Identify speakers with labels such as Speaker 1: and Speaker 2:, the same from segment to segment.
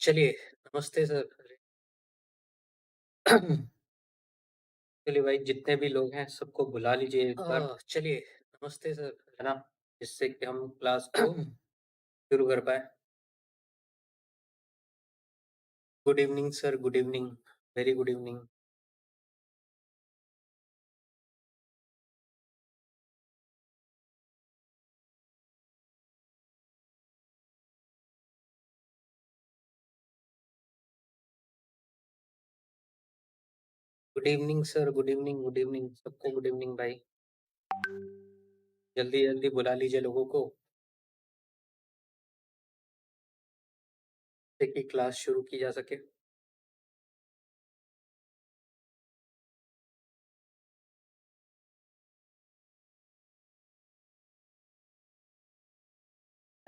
Speaker 1: चलिए, नमस्ते सर। चलिए भाई, जितने भी लोग हैं सबको बुला लीजिए एक बार। चलिए, नमस्ते सर, है ना? जिससे कि हम क्लास को शुरू कर पाएँ। Good evening sir, good evening, very good evening. Good evening sir, good evening, good evening, सबको गुड इवनिंग भाई। जल्दी-जल्दी बुला लीजिए लोगों को, जिससे कि क्लास शुरू की जा सके,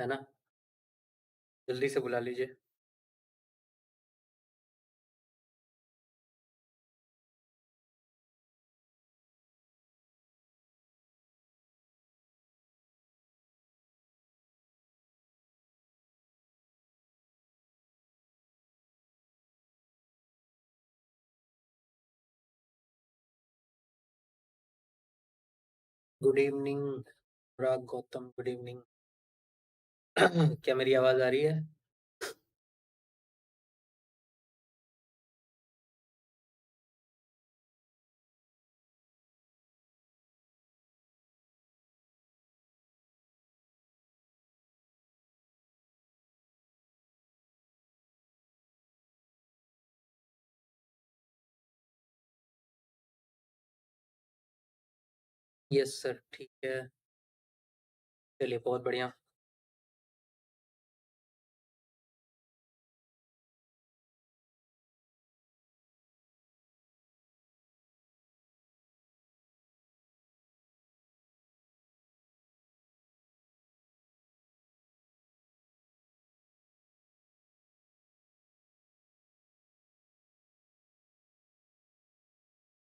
Speaker 1: है ना? जल्दी से बुला लीजिए। गुड इवनिंग, अनुराग गौतम, गुड इवनिंग। क्या मेरी आवाज़ आ रही है? यस सर, ठीक है। चलिए, बहुत बढ़िया।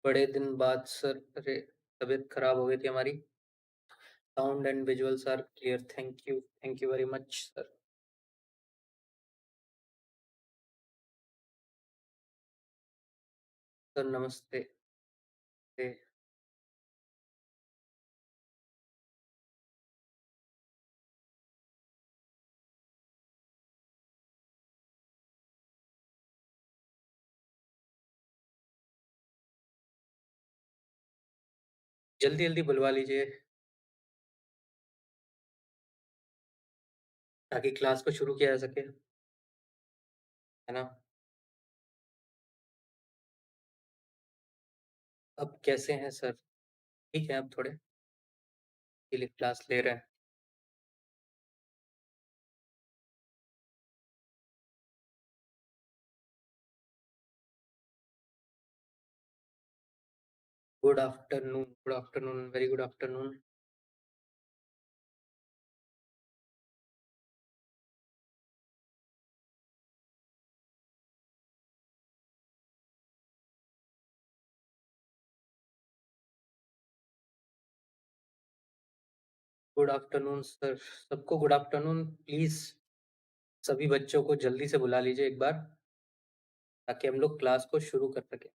Speaker 1: बड़े दिन बाद सर, अरे! तबीयत खराब हो गई थी हमारी। Sound and visuals are clear. Thank you. Thank you very much, sir. Sir नमस्ते। ए, जल्दी-जल्दी बुलवा लीजिए ताकि क्लास को शुरू किया जा सके, है ना? अब कैसे हैं सर? ठीक है अब थोड़े, इसीलिए क्लास ले रहे हैं। Good afternoon, very good afternoon. Good afternoon sir, सबको गुड आफ्टरनून। प्लीज़ सभी बच्चों को जल्दी से बुला लीजिए एक बार ताकि हम लोग क्लास को शुरू कर सकें।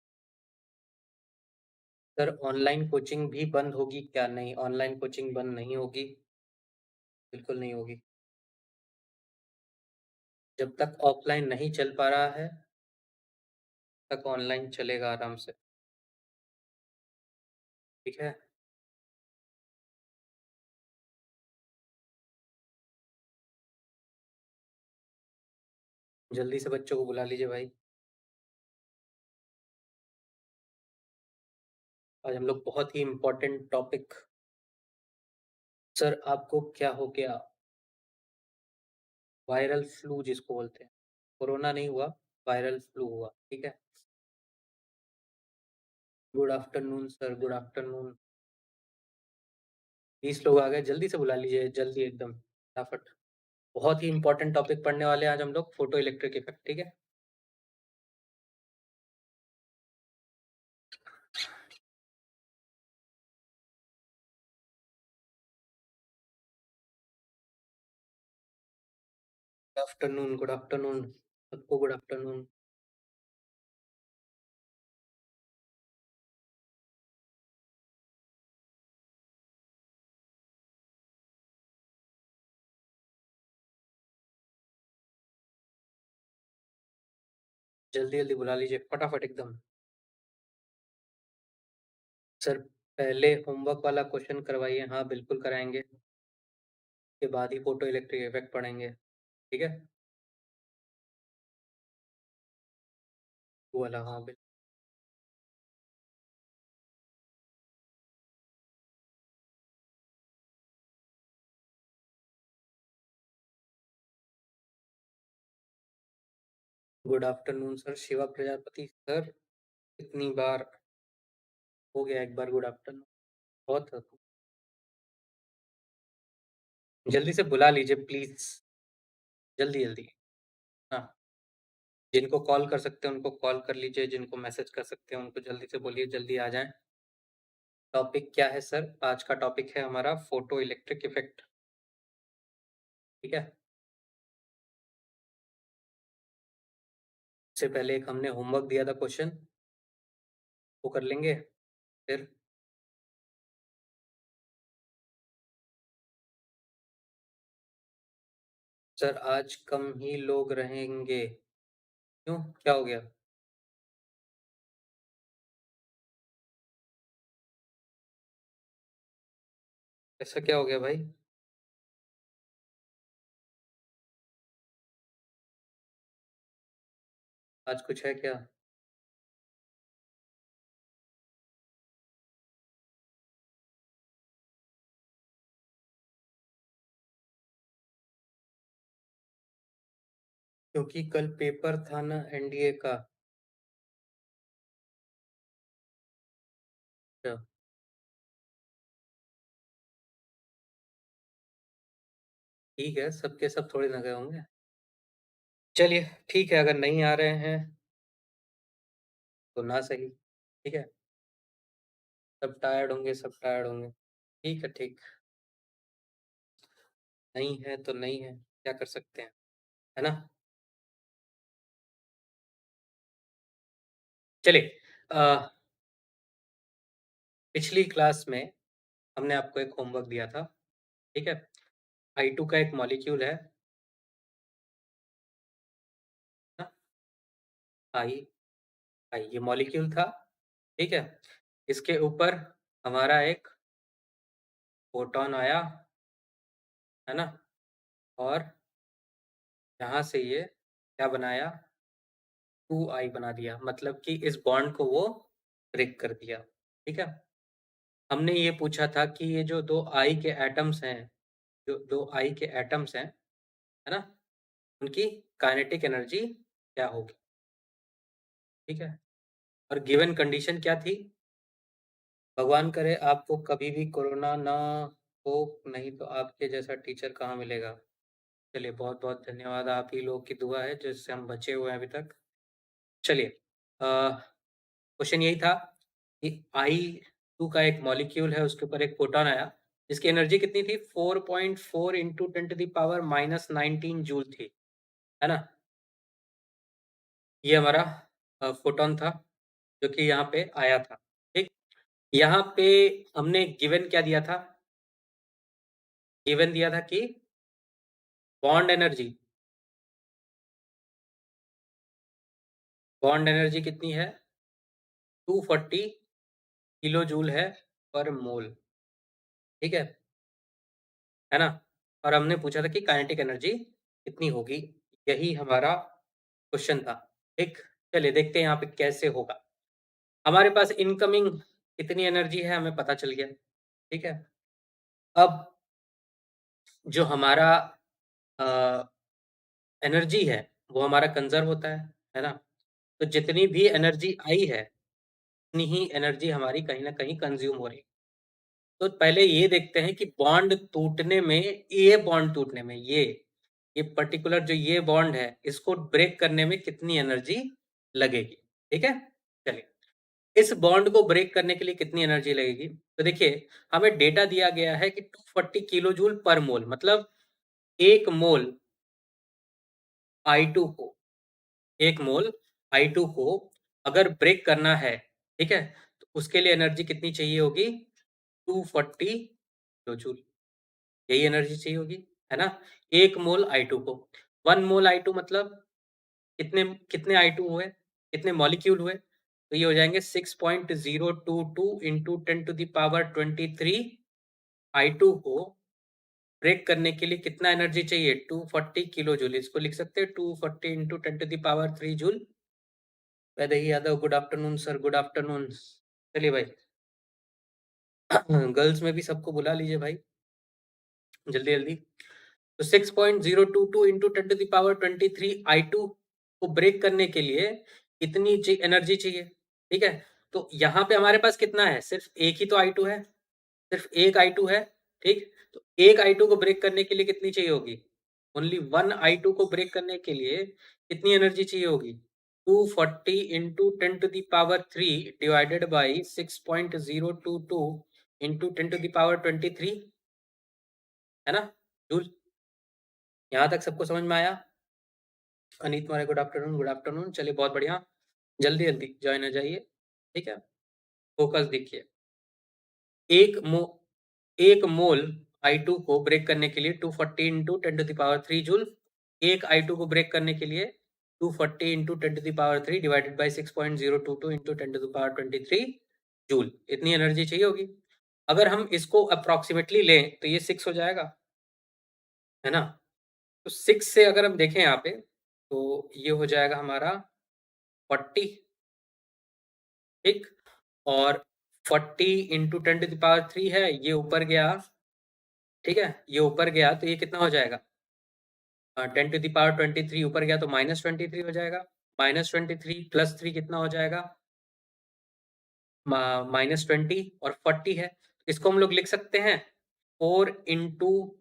Speaker 1: सर ऑनलाइन कोचिंग भी बंद होगी क्या? नहीं, ऑनलाइन कोचिंग बंद नहीं होगी, बिल्कुल नहीं होगी। जब तक ऑफ़लाइन नहीं चल पा रहा है, तक ऑनलाइन चलेगा आराम से, ठीक है? जल्दी से बच्चों को बुला लीजिए भाई। आज हम लोग बहुत ही इम्पोर्टेंट टॉपिक। सर आपको क्या हो गया? वायरल फ्लू जिसको बोलते हैं। कोरोना नहीं हुआ, वायरल फ्लू हुआ, ठीक है? Good afternoon sir, good afternoon. 20 लोग आ गए, जल्दी से बुला लीजिए, जल्दी एकदम, फटाफट। बहुत ही इम्पोर्टेंट टॉपिक पढ़ने वाले हैं आज हम लोग, फोटो इलेक्ट्रिक इफ़ेक्ट, ठीक है? गुड आफ्टरनून सबको, गुड आफ्टरनून। जल्दी जल्दी बुला लीजिए, फटाफट एकदम। सर, पहले होमवर्क वाला क्वेश्चन करवाइए। हाँ, बिल्कुल कराएंगे। के बाद ही फोटो इलेक्ट्रिक इफेक्ट पढ़ेंगे, ठीक है। वो वाला, हाँ बिल्कुल। Good afternoon sir, Shiva Prajapati sir. कितनी बार हो गया, एक बार गुड आफ्टरनून बहुत। जल्दी से बुला लीजिए प्लीज, जल्दी जल्दी। हाँ, जिनको कॉल कर सकते हैं उनको कॉल कर लीजिए, जिनको मैसेज कर सकते हैं उनको जल्दी से बोलिए, जल्दी आ जाएं। टॉपिक क्या है सर? आज का टॉपिक है हमारा फोटो इलेक्ट्रिक इफेक्ट, ठीक है। इससे पहले एक हमने होमवर्क दिया था क्वेश्चन, वो कर लेंगे फिर। सर, आज कम ही लोग रहेंगे। क्यों, क्या हो गया? ऐसा क्या हो गया भाई? आज कुछ है क्या? क्योंकि कल पेपर था ना एनडीए का। अच्छा, ठीक है, सबके सब थोड़े ना गए होंगे। चलिए, ठीक है, अगर नहीं आ रहे हैं तो ना सही, ठीक है। सब टायर्ड होंगे, सब टायर्ड होंगे। ठीक है, ठीक। नहीं है तो नहीं है, क्या कर सकते हैं, है ना। चलिए, पिछली क्लास में हमने आपको एक होमवर्क दिया था, ठीक है। I2 का एक मॉलिक्यूल है ना, आई आई ये मॉलिक्यूल था, ठीक है। इसके ऊपर हमारा एक फोटोन आया, है ना। और यहाँ से ये क्या बनाया, 2I बना दिया, मतलब कि इस बॉन्ड को वो ब्रेक कर दिया, ठीक है। हमने ये पूछा था कि ये जो दो आई के एटम्स हैं, जो दो आई के एटम्स हैं, है ना, उनकी काइनेटिक एनर्जी क्या होगी, ठीक है। और गिवन कंडीशन क्या थी? भगवान करे आपको कभी भी कोरोना ना हो, नहीं तो आपके जैसा टीचर कहाँ मिलेगा। चलिए, बहुत बहुत धन्यवाद, आप ही लोगों की दुआ है जिससे हम बचे हुए हैं अभी तक। चलिए, क्वेश्चन यही था कि I2 का एक मॉलिक्यूल है, उसके ऊपर एक फोटोन आया, जिसकी एनर्जी कितनी थी, 4.4 इंटू 10⁻⁻19 जूल थी, है ना। ये हमारा फोटोन था जो कि यहाँ पे आया था, ठीक। यहाँ पे हमने गिवन क्या दिया था, गिवन दिया था कि बॉन्ड एनर्जी, बॉन्ड एनर्जी कितनी है, 240 किलो जूल है पर मोल, ठीक है ना। और हमने पूछा था कि काइनेटिक एनर्जी कितनी होगी, यही हमारा क्वेश्चन था, ठीक। चलिए देखते हैं यहाँ पे कैसे होगा। हमारे पास इनकमिंग कितनी एनर्जी है हमें पता चल गया, ठीक है। अब जो हमारा एनर्जी है वो हमारा कंजर्व होता है ना। तो जितनी भी एनर्जी आई है, उतनी ही एनर्जी हमारी कहीं ना कहीं कंज्यूम हो रही है। तो पहले ये देखते हैं कि बॉन्ड टूटने में, ये बॉन्ड टूटने में, ये पर्टिकुलर जो ये बॉन्ड है, इसको ब्रेक करने में कितनी एनर्जी लगेगी, ठीक है। चलिए, इस बॉन्ड को ब्रेक करने के लिए कितनी एनर्जी लगेगी, तो देखिए हमें डेटा दिया गया है कि 240 किलो जूल पर मोल, मतलब एक मोल I2 को 1 मोल I2 को अगर ब्रेक करना है, ठीक है? तो उसके लिए एनर्जी कितनी चाहिए होगी? 240 किलोजूल। यही एनर्जी चाहिए होगी, है ना? 1 मोल I2 को। 1 मोल I2 मतलब कितने कितने I2 हुए? कितने मॉलिक्यूल हुए? तो ये हो जाएँगे 6.022 into 10 to the power 23 I2 को ब्रेक करने के लिए कितना एनर्जी चाहिए? 240 किलो जूल। इसको लिख सकते हैं 240 into 10 to the power 3 joule. Vaidehi Yadav, good afternoon sir, good afternoon. चलिए भाई, गर्ल्स में भी सबको बुला लीजिए भाई, जल्दी-जल्दी। तो 6.022 into 10 to the power 23 I2 को ब्रेक करने के लिए कितनी एनर्जी चाहिए? ठीक है? तो यहाँ पे हमारे पास कितना है? सिर्फ एक ही तो I2 है, सिर्फ एक I2 है, ठीक? तो एक I2 को ब्रेक करने के लिए कितनी चाहिए होगी? ओनली वन I2 को ब्रेक करने के लिए कितनी एनर्जी चाहिए होगी? 240 into 10 to the power 3 divided by 6.022 into 10 to the power 23, है ना? जूल। यहाँ तक सबको समझ में आया? Aneet Maurya, good afternoon, good afternoon. चलिए बहुत बढ़िया, जल्दी-जल्दी जॉइन हो जाइए, ठीक है? फोकस देखिए, 1 मो 1 मोल I2 को ब्रेक करने के लिए 240 into 10 to the power 3 joule. 1 I2 को ब्रेक करने के लिए 240 into 10 to the power 3 divided by 6.022 into 10 to the power 23 joule. इतनी एनर्जी चाहिए होगी। अगर हम इसको अप्रॉक्सिमेटली लें तो ये 6 हो जाएगा, है ना? तो 6 से अगर हम देखें यहाँ पे, तो ये हो जाएगा हमारा 40, ठीक? और 40 इंटू 10 टू द पावर 3 है, ये ऊपर गया, ठीक है? ये ऊपर गया तो ये कितना हो जाएगा? 10 टू द पावर 23 ऊपर गया तो -23 हो जाएगा। -23 प्लस 3 कितना हो जाएगा? -20 और 40 है। इसको हम लोग लिख सकते हैं 4 into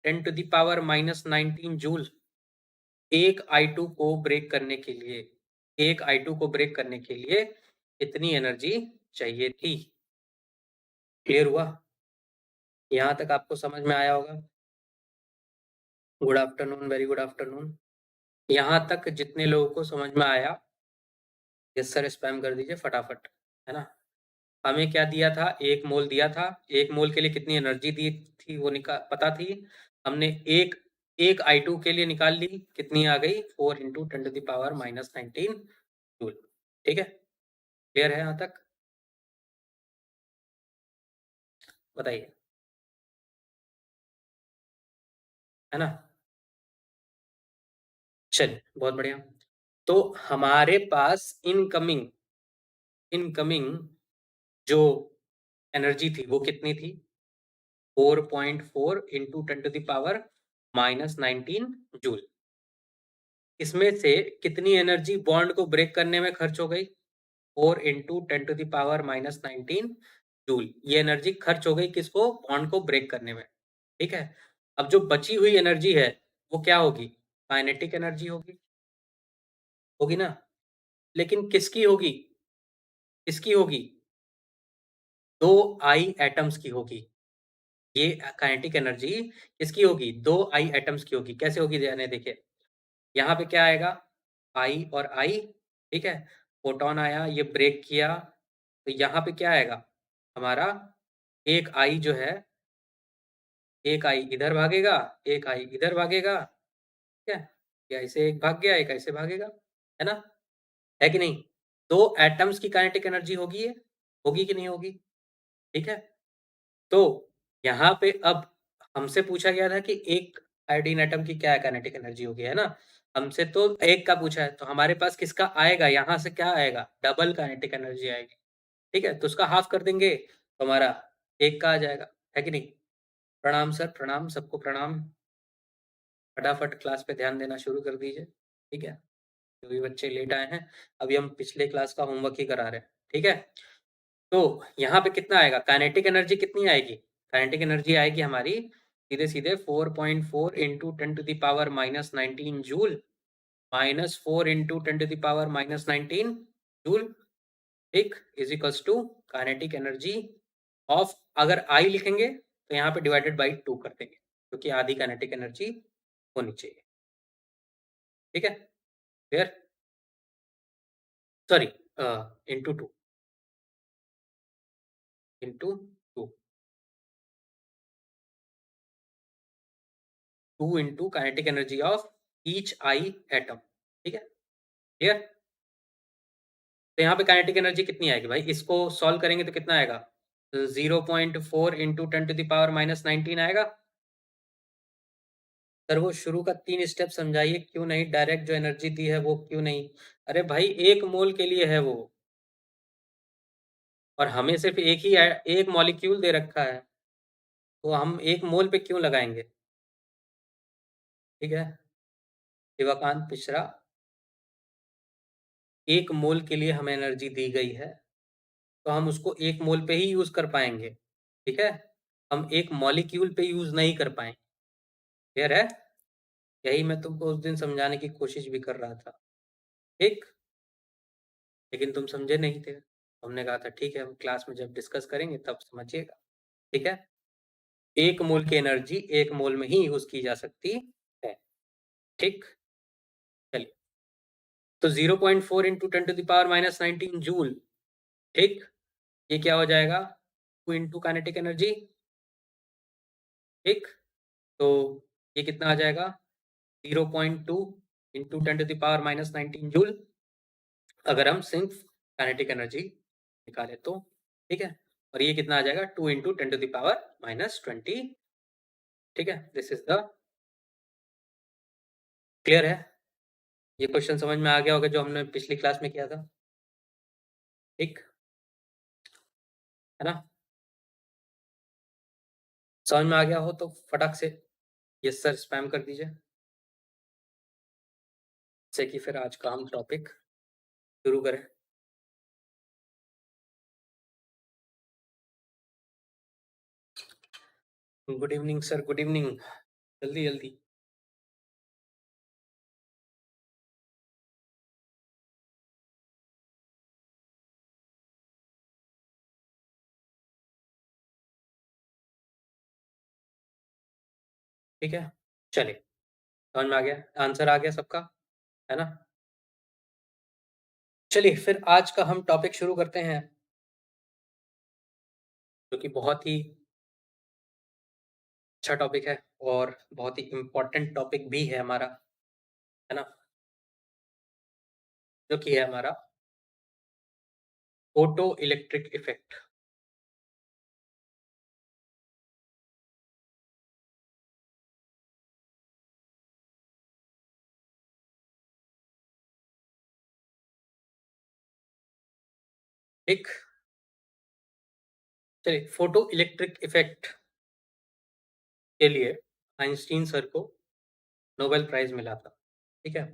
Speaker 1: 10 to the power -19 joule. एक I2 को ब्रेक करने के लिए, एक I2 को ब्रेक करने के लिए इतनी एनर्जी चाहिए थी। क्लियर हुआ? यहाँ तक आपको समझ में आया होगा? Good afternoon, very good afternoon. यहाँ तक जितने लोगों को समझ में आया, यस सर स्पैम कर दीजिए फटाफट, है ना? हमें क्या दिया था? 1 मोल दिया था। 1 मोल के लिए कितनी एनर्जी दी थी वो पता थी। हमने एक एक I2 के लिए निकाल ली, कितनी आ गई? 4 into 10 to the power -19 joule. ठीक है? क्लियर है यहाँ तक? बताइए, है ना? चलिए, बहुत बढ़िया। तो हमारे पास इनकमिंग इनकमिंग जो एनर्जी थी वो कितनी थी? 4.4 into 10 to the power -19 joule. इसमें से कितनी एनर्जी बॉन्ड को ब्रेक करने में खर्च हो गई? 4 into 10 to the power -19 joule. ये एनर्जी खर्च हो गई किसको? बॉन्ड को ब्रेक करने में। ठीक है? अब जो बची हुई एनर्जी है वो क्या होगी? काइनेटिक एनर्जी होगी। होगी ना? लेकिन किसकी होगी? किसकी होगी? 2 आई एटम्स की होगी। ये काइनेटिक एनर्जी किसकी होगी? 2 आई एटम्स की होगी। कैसे होगी ध्यान देखिए। यहाँ पे क्या आएगा? आई और आई, ठीक है? फोटॉन आया, ये ब्रेक किया, तो यहाँ पे क्या आएगा? हमारा एक आई जो है, एक आई इधर भागेगा, एक आई इधर भागेगा, ठीक है? या ऐसे एक भाग गया, एक ऐसे भागेगा, है ना? है कि नहीं? 2 एटम्स की काइनेटिक एनर्जी होगी ये, होगी कि नहीं होगी? ठीक है? तो यहाँ पे अब हमसे पूछा गया था कि एक आयोडीन एटम की क्या काइनेटिक एनर्जी होगी, है ना? हमसे तो एक का पूछा है, तो हमारे पास किसका आएगा? यहाँ से क्या आएगा? डबल काइनेटिक एनर्जी आएगी, ठीक है? तो उसका हाफ कर देंगे, तो हमारा 1 का आ जाएगा, है कि नहीं? प्रणाम सर, प्रणाम, सबको प्रणाम। फटाफट क्लास पे ध्यान देना शुरू कर दीजिए, ठीक है? जो भी बच्चे लेट आए हैं, अभी हम पिछले क्लास का होमवर्क ही करा रहे हैं, ठीक है? तो यहाँ पे कितना आएगा? काइनेटिक एनर्जी कितनी आएगी? काइनेटिक एनर्जी आएगी हमारी सीधे-सीधे 4.4 into 10 to the power -19 joule, -4 into 10 to the power -19 joule, ठीक? Is equals to kinetic energy of, अगर आई लिखेंगे तो यहाँ पे डिवाइडेड बाई 2 कर देंगे, क्योंकि आधी काइनेटिक एनर्जी होनी चाहिए। ठीक है? Clear? Sorry into 2 into 2 2 into kinetic energy of each I atom, ठीक है? क्लियर? तो यहाँ पे काइनेटिक एनर्जी कितनी आएगी भाई? इसको सॉल्व करेंगे तो कितना आएगा? 0.4 into 10 to the power minus 19 आएगा। सर वो शुरू का 3 स्टेप समझाइए, क्यों नहीं डायरेक्ट जो एनर्जी दी है वो क्यों नहीं? अरे भाई 1 मोल के लिए है वो, और हमें सिर्फ एक मॉलिक्यूल दे रखा है, तो हम 1 मोल पे क्यों लगाएंगे? ठीक है, शिवाकांत मिश्रा, 1 मोल के लिए हमें एनर्जी दी गई है, तो हम उसको 1 मोल पे ही यूज कर पाएंगे, ठीक है? हम 1 मॉलिक्यूल पे यूज नहीं कर पाएंगे। क्लियर है? यही मैं तुमको उस दिन समझाने की कोशिश भी कर रहा था, ठीक? लेकिन तुम समझे नहीं थे। हमने कहा था ठीक है, हम क्लास में जब डिस्कस करेंगे तब समझिएगा, ठीक है? 1 मोल की एनर्जी 1 मोल में ही यूज की जा सकती है, ठीक? चलिए, तो 0.4 into 10 to the power minus 19 joule, ठीक? ये क्या हो जाएगा? 2 इंटू काइनेटिक एनर्जी, ठीक? तो ये कितना आ जाएगा? 0.2 into 10 to the power minus 19 joule, अगर हम सिर्फ काइनेटिक एनर्जी निकालें तो, ठीक है? और ये कितना आ जाएगा? 2 into 10 to the power minus 20, ठीक है? दिस इज द क्लियर है? ये क्वेश्चन समझ में आ गया होगा जो हमने पिछली क्लास में किया था, ठीक है ना? समझ में आ गया हो तो फटाक से यस सर स्पैम कर दीजिए, जैसे कि फिर आज का हम टॉपिक शुरू करें। Good evening sir, good evening, जल्दी जल्दी। ठीक है, चलिए, समझ में आ गया, आंसर आ गया सबका, है ना? चलिए फिर आज का हम टॉपिक शुरू करते हैं, जो कि बहुत ही अच्छा टॉपिक है और बहुत ही इम्पोर्टेंट टॉपिक भी है हमारा, है ना? जो कि है हमारा फोटो इलेक्ट्रिक इफेक्ट। ठीक, चलिए, फोटो इलेक्ट्रिक इफेक्ट के लिए आइंस्टीन सर को नोबेल प्राइज मिला था, ठीक है?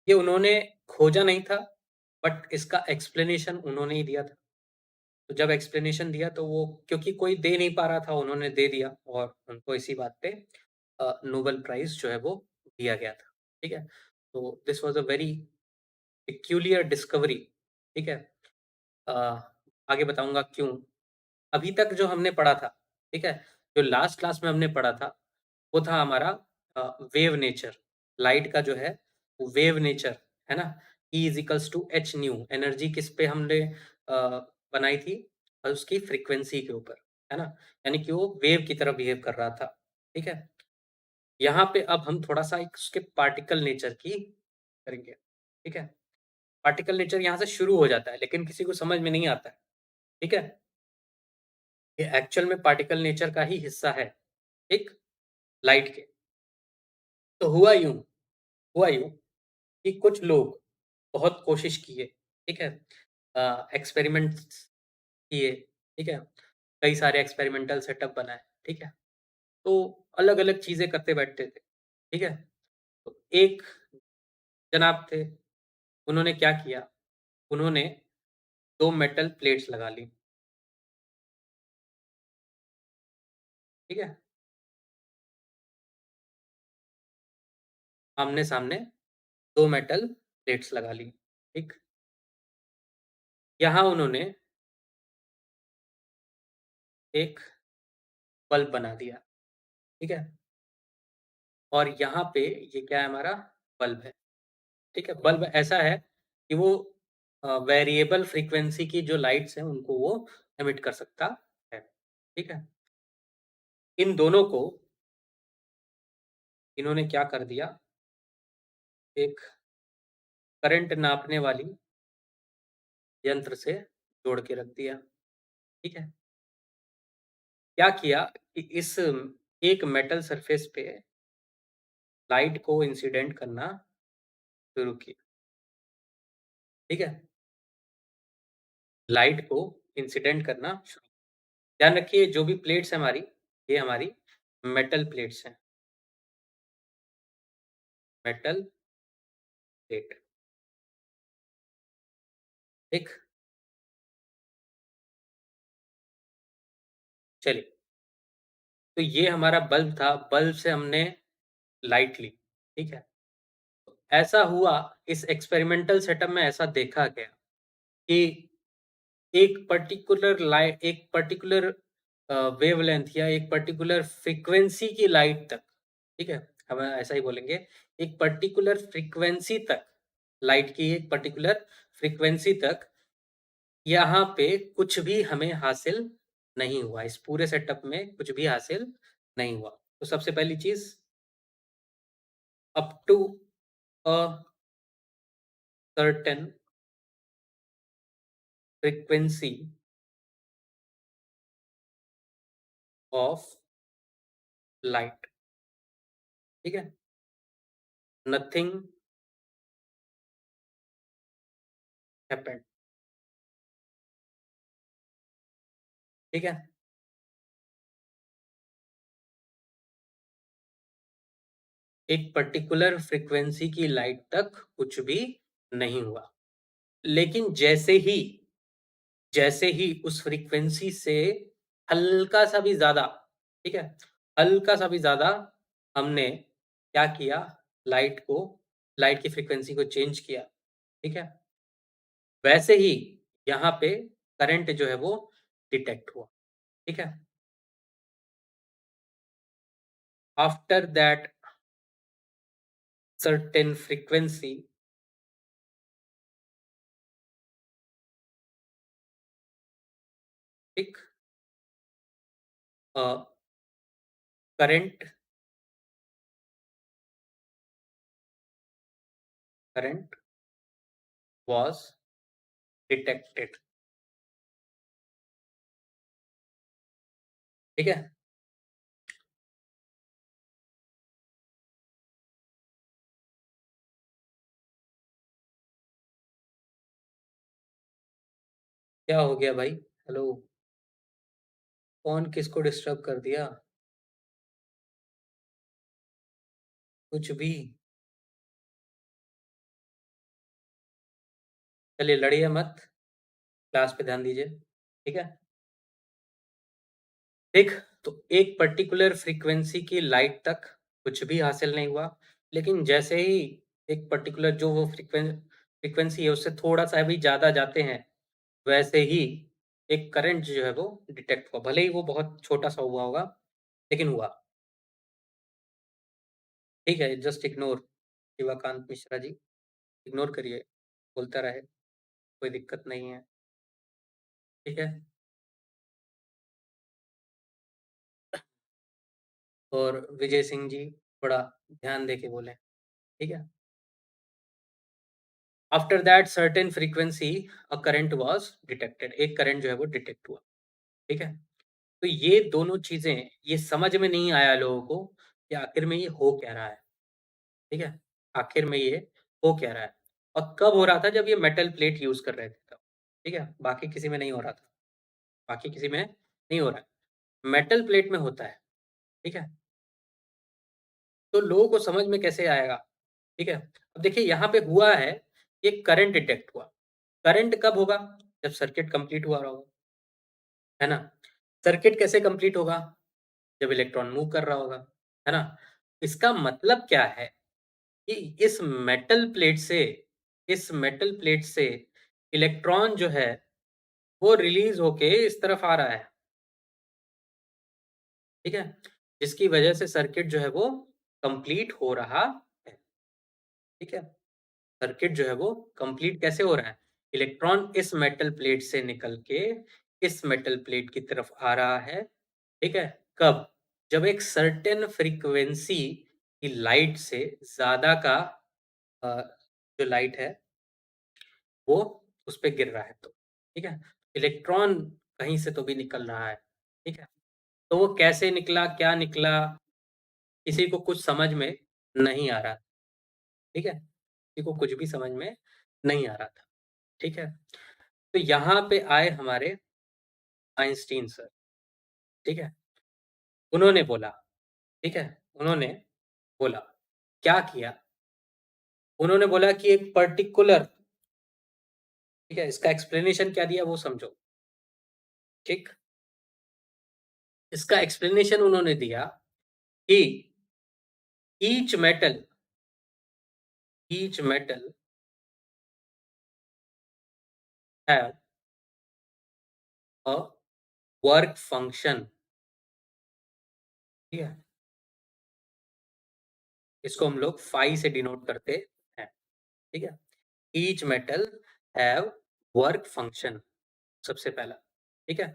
Speaker 1: ये उन्होंने खोजा नहीं था, बट इसका एक्सप्लेनेशन उन्होंने ही दिया था। तो जब एक्सप्लेनेशन दिया तो वो, क्योंकि कोई दे नहीं पा रहा था, उन्होंने दे दिया और उनको इसी बात पे नोबेल प्राइज़ जो है वो दिया गया था, ठीक है? तो this was a very peculiar discovery, ठीक है? अ, आगे बताऊँगा क्यों। अभी तक जो हमने पढ़ा था, ठीक है? जो लास्ट क्लास में हमने पढ़ा था, वो था हमारा वेव नेचर, लाइट का जो है वो वेव नेचर, है ना? E is equals to H nu, energy किस पे हमने बनाई थी? उसकी फ्रीक्वेंसी के ऊपर, है ना? यानी कि वो वेव की तरह बिहेव कर रहा था, ठीक है? यहाँ पे अब हम थोड़ा-सा एक उसके पार्टिकल नेचर की करेंगे, ठीक है? पार्टिकल नेचर यहाँ से शुरू हो जाता है, लेकिन किसी को समझ में नहीं आता है, ठीक है? ये एक्चुअल में पार्टिकल नेचर का ही हिस्सा है, ठीक? लाइट के। तो हुआ यूँ कि कुछ लोग बहुत कोशिश किए, ठीक है? एक्सपेरिमेंट्स किए, ठीक है? कई सारे एक्सपेरिमेंटल सेटअप बनाए, ठीक है? तो अलग-अलग चीज़ें करते बैठते थे, ठीक है? तो एक जनाब थे, उन्होंने क्या किया, उन्होंने 2 मेटल प्लेट्स लगा ली, ठीक है? आमने-सामने 2 मेटल प्लेट्स लगा ली, ठीक? यहाँ उन्होंने एक बल्ब बना दिया, ठीक है? और यहाँ पे ये क्या है हमारा? बल्ब है, ठीक है? बल्ब ऐसा है कि वो वेरिएबल फ्रीक्वेंसी की जो लाइट्स हैं, उनको वो एमिट कर सकता है, ठीक है? इन दोनों को इन्होंने क्या कर दिया, एक करंट नापने वाली यंत्र से जोड़ के रख दिया, ठीक है? क्या किया कि इस एक मेटल सरफेस पे लाइट को इंसिडेंट करना शुरू किया, ठीक है? लाइट को इंसिडेंट करना शुरू, ध्यान रखिए जो भी प्लेट्स हैं हमारी, ये हमारी मेटल प्लेट्स हैं, मेटल प्लेट, ठीक? चलिए, तो ये हमारा बल्ब था, बल्ब से हमने लाइट ली, ठीक है? ऐसा हुआ, इस एक्सपेरिमेंटल सेटअप में ऐसा देखा गया कि एक पर्टिकुलर वेवलेंथ या एक पर्टिकुलर फ्रीक्वेंसी की लाइट तक, ठीक है? हम ऐसा ही बोलेंगे, एक पर्टिकुलर फ्रीक्वेंसी तक, लाइट की एक पर्टिकुलर फ्रीक्वेंसी तक यहाँ पे कुछ भी हमें हासिल नहीं हुआ। इस पूरे सेटअप में कुछ भी हासिल नहीं हुआ। तो सबसे पहली चीज़, up to a certain frequency of light, ठीक है? नथिंग हैपेंड, ठीक है? एक पर्टिकुलर फ्रीक्वेंसी की लाइट तक कुछ भी नहीं हुआ। लेकिन जैसे ही उस फ्रीक्वेंसी से हल्का-सा भी ज़्यादा, ठीक है? हल्का-सा भी ज़्यादा हमने क्या किया, लाइट की फ्रीक्वेंसी को चेंज किया, ठीक है? वैसे ही यहाँ पे करंट जो है वो डिटेक्ट हुआ, ठीक है? आफ्टर दैट सर्टेन फ्रीक्वेंसी, ठीक? अ, करंट करंट वाज़ डिटेक्टेड, ठीक है? क्या हो गया भाई? हेलो, कौन किसको डिस्टर्ब कर दिया? कुछ भी। चलिए लड़िए मत, क्लास पे ध्यान दीजिए, ठीक है? देख, तो एक पर्टिकुलर फ्रीक्वेंसी की लाइट तक कुछ भी हासिल नहीं हुआ, लेकिन जैसे ही एक पर्टिकुलर जो वो फ्रीक्वेंसी है उससे थोड़ा-सा भी ज़्यादा जाते हैं, वैसे ही एक करंट जो है वो डिटेक्ट हुआ। भले ही वो बहुत छोटा-सा हुआ होगा, लेकिन हुआ। ठीक है, just ignore Shivakant Mishra ji, ignore करिए, बोलता रहे, कोई दिक्कत नहीं है, ठीक है? और विजय सिंह जी थोड़ा ध्यान दे के बोलें, ठीक है? After that certain frequency a current was detected, एक करंट जो है वो डिटेक्ट हुआ, ठीक है? तो ये दोनों चीज़ें, ये समझ में नहीं आया लोगों को कि आखिर में ये हो क्या रहा है, ठीक है? आखिर में ये हो क्या रहा है? और कब हो रहा था, जब ये मेटल प्लेट यूज़ कर रहे थे तब, ठीक है? बाकी किसी में नहीं हो रहा था, बाकी किसी में नहीं हो रहा है, मेटल प्लेट में होता है, ठीक है? तो लोगों को समझ में कैसे आएगा, ठीक है? अब देखिए यहाँ पे हुआ है, एक करंट डिटेक्ट हुआ। करंट कब होगा? जब सर्किट कंप्लीट हुआ होगा, है ना? सर्किट कैसे कंप्लीट होगा? जब इलेक्ट्रॉन मूव कर रहा होगा, है ना? इसका मतलब क्या है कि इस मेटल प्लेट से इलेक्ट्रॉन जो है, वो रिलीज़ होके इस तरफ आ रहा है, ठीक है? जिसकी वजह से सर्किट जो है वो कंप्लीट हो रहा है। ठीक है? सर्किट जो है वो कंप्लीट कैसे हो रहा है? इलेक्ट्रॉन इस मेटल प्लेट से निकल के इस मेटल प्लेट की तरफ आ रहा है, ठीक है? कब? जब एक सर्टेन फ्रीक्वेंसी की लाइट से ज़्यादा का अ, जो लाइट है वो उस पे गिर रहा है तो, ठीक है? इलेक्ट्रॉन कहीं से तो भी निकल रहा है, ठीक है? तो वो कैसे निकला, क्या निकला, किसी को कुछ समझ में नहीं आ रहा, ठीक है? किसी को कुछ भी समझ में नहीं आ रहा था, ठीक है? तो यहाँ पे आए हमारे आइंस्टीन सर, ठीक है? उन्होंने बोला, ठीक है? उन्होंने बोला, क्या किया? उन्होंने बोला कि एक पर्टिकुलर, ठीक है? इसका एक्सप्लेनेशन क्या दिया वो समझो, ठीक? इसका एक्सप्लेनेशन उन्होंने दिया कि each metal each metal have a work function, ठीक है? इसको हम लोग फाई से डिनोट करते हैं, ठीक है? Each metal have work function सबसे पहला, ठीक है?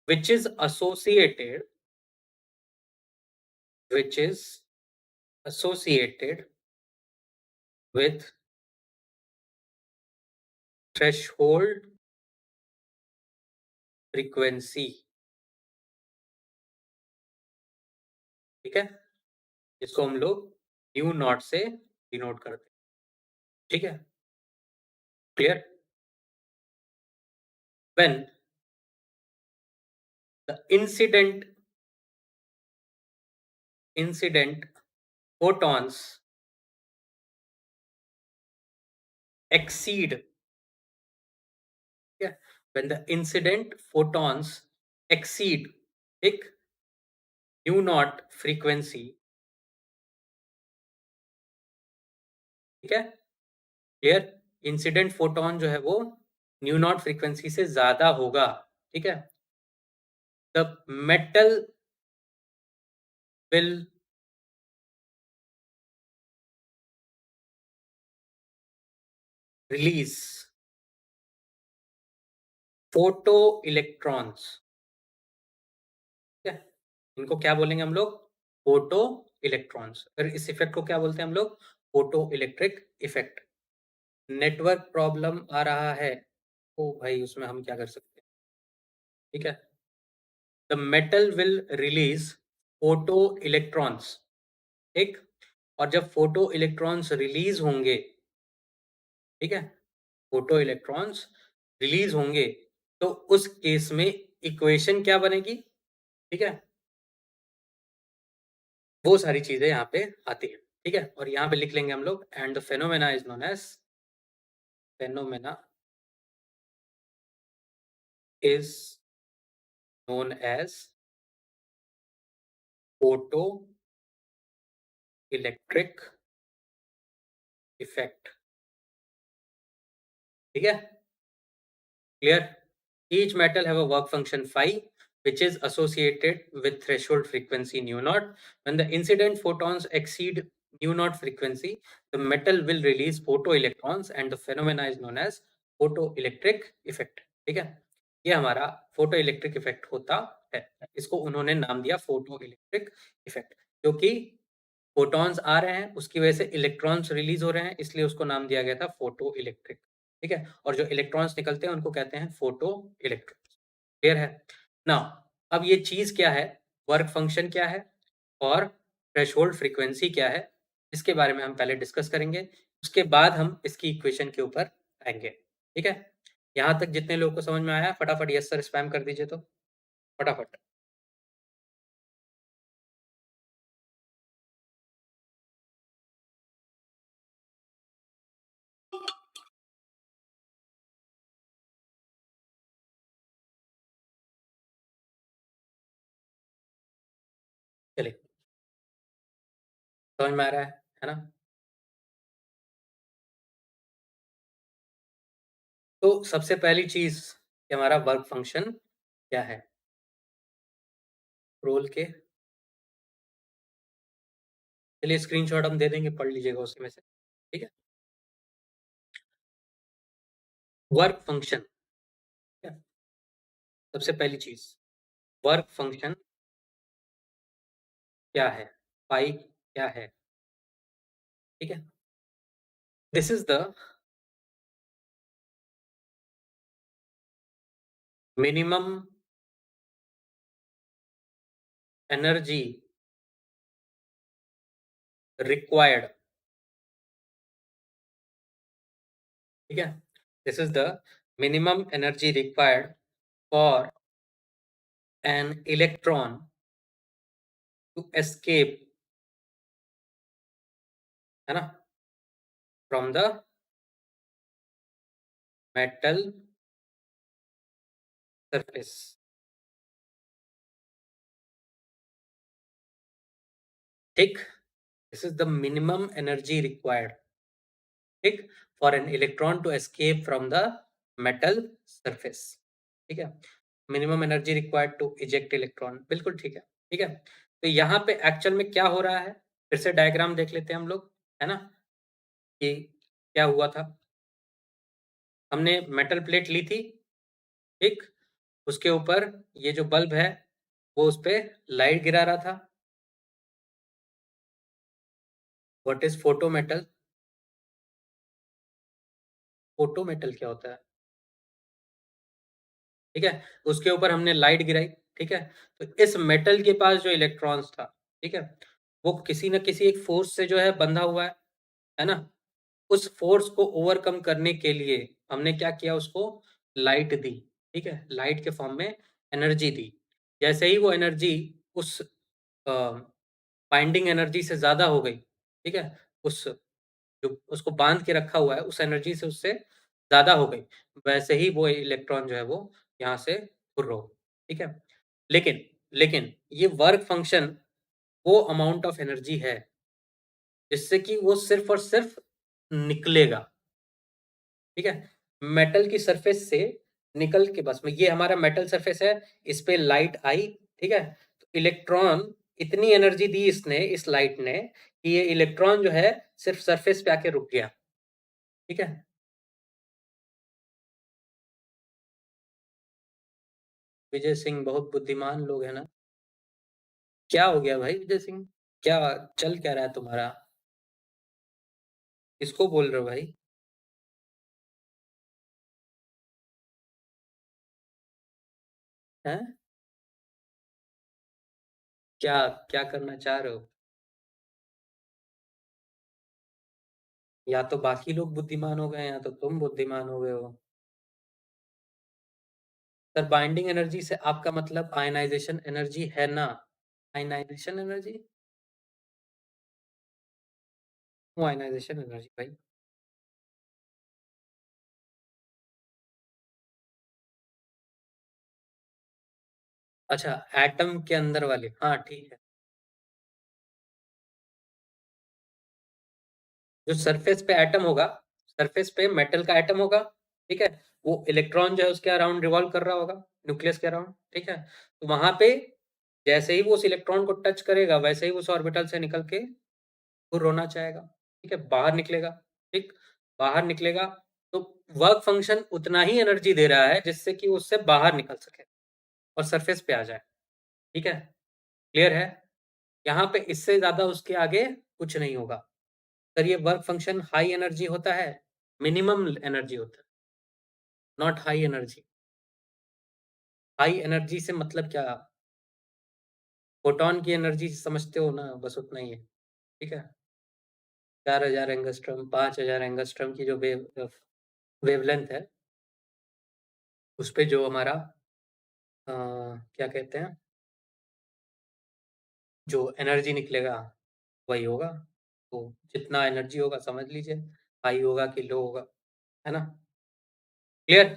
Speaker 1: Which is associated which is associated with threshold frequency, ठीक है? इसको हम लोग न्यू नॉट से डिनोट करते हैं, ठीक है? Clear? When the incident photons exceed, ठीक है? When the incident photons exceed एक न्यू नॉट फ्रीक्वेंसी, ठीक है? क्लियर? इंसिडेंट फोटोन जो है वो न्यू नॉट फ्रीक्वेंसी से ज़्यादा होगा, ठीक है? The metal will release photo electrons, ठीक है? इनको क्या बोलेंगे हम लोग? Photo electrons. फिर इस इफ़ेक्ट को क्या बोलते हैं हम लोग? Photo electric effect. Network problem आ रहा है, तो भाई उसमें हम क्या कर सकते हैं, ठीक है? The metal will release photo electrons, ठीक? और जब फोटो इलेक्ट्रॉन्स रिलीज़ होंगे, ठीक है? फोटो इलेक्ट्रॉन्स रिलीज़ होंगे, तो उस केस में इक्वेशन क्या बनेगी, ठीक है? वो सारी चीज़ें यहाँ पे आती हैं, ठीक है? और यहाँ पे लिख लेंगे हम लोग and the phenomena is known as phenomena is known as photo electric effect, ठीक है? Clear? Each metal have a work function phi, which is associated with threshold frequency nu naught. When the incident photons exceed nu naught frequency, the metal will release photoelectrons and the phenomena is known as photoelectric effect. ठीक है? ये हमारा photo electric effect होता है। इसको उन्होंने नाम दिया फोटो इलेक्ट्रिक इफेक्ट, क्योंकि फोटॉन्स आ रहे हैं, उसकी वजह से इलेक्ट्रॉन्स रिलीज़ हो रहे हैं, इसलिए उसको नाम दिया गया था फोटो इलेक्ट्रिक, ठीक है? और जो इलेक्ट्रॉन्स निकलते हैं, उनको कहते हैं फोटो इलेक्ट्रॉन्स। क्लियर है? नाउ अब ये चीज़ क्या है, वर्क फंक्शन क्या है और थ्रेशोल्ड फ्रीक्वेंसी क्या है, इसके बारे में हम पहले डिस्कस करेंगे, उसके बाद हम इसकी इक्वेशन के ऊपर आएँगे, ठीक है? यहाँ तक जितने लोगों को समझ में आया, फटाफट यस सर स्पैम कर दीजिए तो, फटाफट। चलिए, समझ में आ रहा है ना? तो सबसे पहली चीज़ कि हमारा वर्क फंक्शन क्या है? रोल के चलिए स्क्रीनशॉट हम दे देंगे, पढ़ लीजिएगा उसमें से। ठीक है? वर्क फंक्शन, ठीक है? सबसे पहली चीज़, वर्क फंक्शन क्या है? पाई क्या है? ठीक है? This is the minimum energy required, ठीक है? This is the minimum energy required for an electron to escape, है ना? फ्रॉम द मेटल सरफेस, ठीक? This is the minimum energy required, ठीक? For an electron to escape from the metal surface, ठीक है? Minimum energy required to eject electron, बिल्कुल ठीक है, ठीक है? तो यहाँ पे एक्चुअल में क्या हो रहा है? फिर से डायग्राम देख लेते हैं हम लोग, है ना? कि क्या हुआ था? हमने मेटल प्लेट ली थी, ठीक? उसके ऊपर ये जो बल्ब है, वो उसपे लाइट गिरा रहा था। What is photo metal? Photo metal क्या होता है? ठीक है? उसके ऊपर हमने लाइट गिराई, ठीक है? तो इस मेटल के पास जो इलेक्ट्रॉन्स था, ठीक है? वो किसी न किसी एक फ़ोर्स से जो है बंधा हुआ है ना? उस फ़ोर्स को ओवरकम करने के लिए हमने क्या किया उसको लाइट दी, ठीक है? लाइट के फ़ॉर्म में एनर्जी दी। जैसे ही वो एनर्जी उस बाइंडिंग एनर्जी से ज़्यादा हो गई, ठीक है? उस जो उसको बाँध के रखा हुआ है, उस एनर्जी से उससे ज़्यादा हो गई, वैसे ही वो इलेक्ट्रॉन जो है वो यहाँ से फुर्र हो, ठीक है? लेकिन लेकिन ये वर्क फ़ंक्शन वो अमाउंट ऑफ एनर्जी है, जिससे कि वो सिर्फ़ और सिर्फ़ निकलेगा। ठीक है? मेटल की सरफेस से निकल के बस में ये हमारा मेटल सरफेस है, इस पे लाइट आई, ठीक है? तो इलेक्ट्रॉन इतनी एनर्जी दी इसने, इस लाइट ने, कि ये इलेक्ट्रॉन जो है सिर्फ़ सरफेस पे आके रुक गया, ठीक है? विजय सिंह बहुत बुद्धिमान लोग हैं ना? क्या हो गया भाई विजय सिंह? क्या चल क्या रहा है तुम्हारा? किसको बोल रहे हो भाई? हैं? क्या क्या करना चाह रहे हो? या तो बाकी लोग बुद्धिमान हो गए हैं, या तो तुम बुद्धिमान हो गए हो। सर बाइंडिंग एनर्जी से आपका मतलब आयनाइज़ेशन एनर्जी है ना? आयनाइज़ेशन एनर्जी? क्यों आयनाइज़ेशन एनर्जी भाई? अच्छा, एटम के अंदर वाले, हाँ, ठीक है। जो सरफेस पे एटम होगा, सरफेस पे मेटल का एटम होगा, ठीक है? वो इलेक्ट्रॉन जो है उसके अराउंड रिवॉल्व कर रहा होगा, न्यूक्लियस के अराउंड, ठीक है? तो वहाँ पे जैसे ही वो उस इलेक्ट्रॉन को टच करेगा, वैसे ही उस ऑर्बिटल से निकल के वो रोना चाहेगा, ठीक है? बाहर निकलेगा, ठीक? बाहर निकलेगा, तो वर्क फंक्शन उतना ही एनर्जी दे रहा है जिससे कि वो उससे बाहर निकल सके और सरफेस पे आ जाए, ठीक है? क्लियर है? यहाँ पे इससे ज़्यादा उसके आगे कुछ नहीं होगा। सर ये वर्क फंक्शन हाई एनर्जी होता है, मिनिमम एनर्जी होता है, not high energy. High energy से मतलब क्या? फोटॉन की एनर्जी समझते हो ना, बस उतना ही है, ठीक है? 4000 एंगस्ट्रॉम, 5000 एंगस्ट्रॉम की जो वेवलेंथ है, उसपे जो हमारा क्या कहते हैं, जो एनर्जी निकलेगा, वही होगा। तो जितना एनर्जी होगा समझ लीजिए, हाई होगा कि लो होगा, है ना? Clear?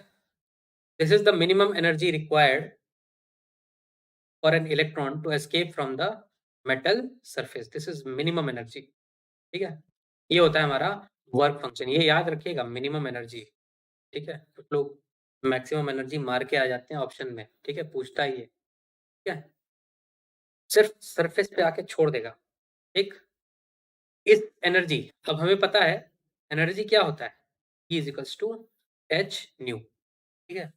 Speaker 1: This is the minimum energy required for an electron to escape from the metal surface. This is minimum energy, ठीक है? ये होता है हमारा वर्क फंक्शन, ये याद रखिएगा मिनिमम एनर्जी, ठीक है? कुछ लोग मैक्सिमम एनर्जी मार के आ जाते हैं ऑप्शन में, ठीक है? पूछता ही है, ठीक है? सिर्फ़ सरफेस पे आके छोड़ देगा, ठीक? इस एनर्जी अब हमें पता है एनर्जी क्या होता है? E is equals to H nu, ठीक है?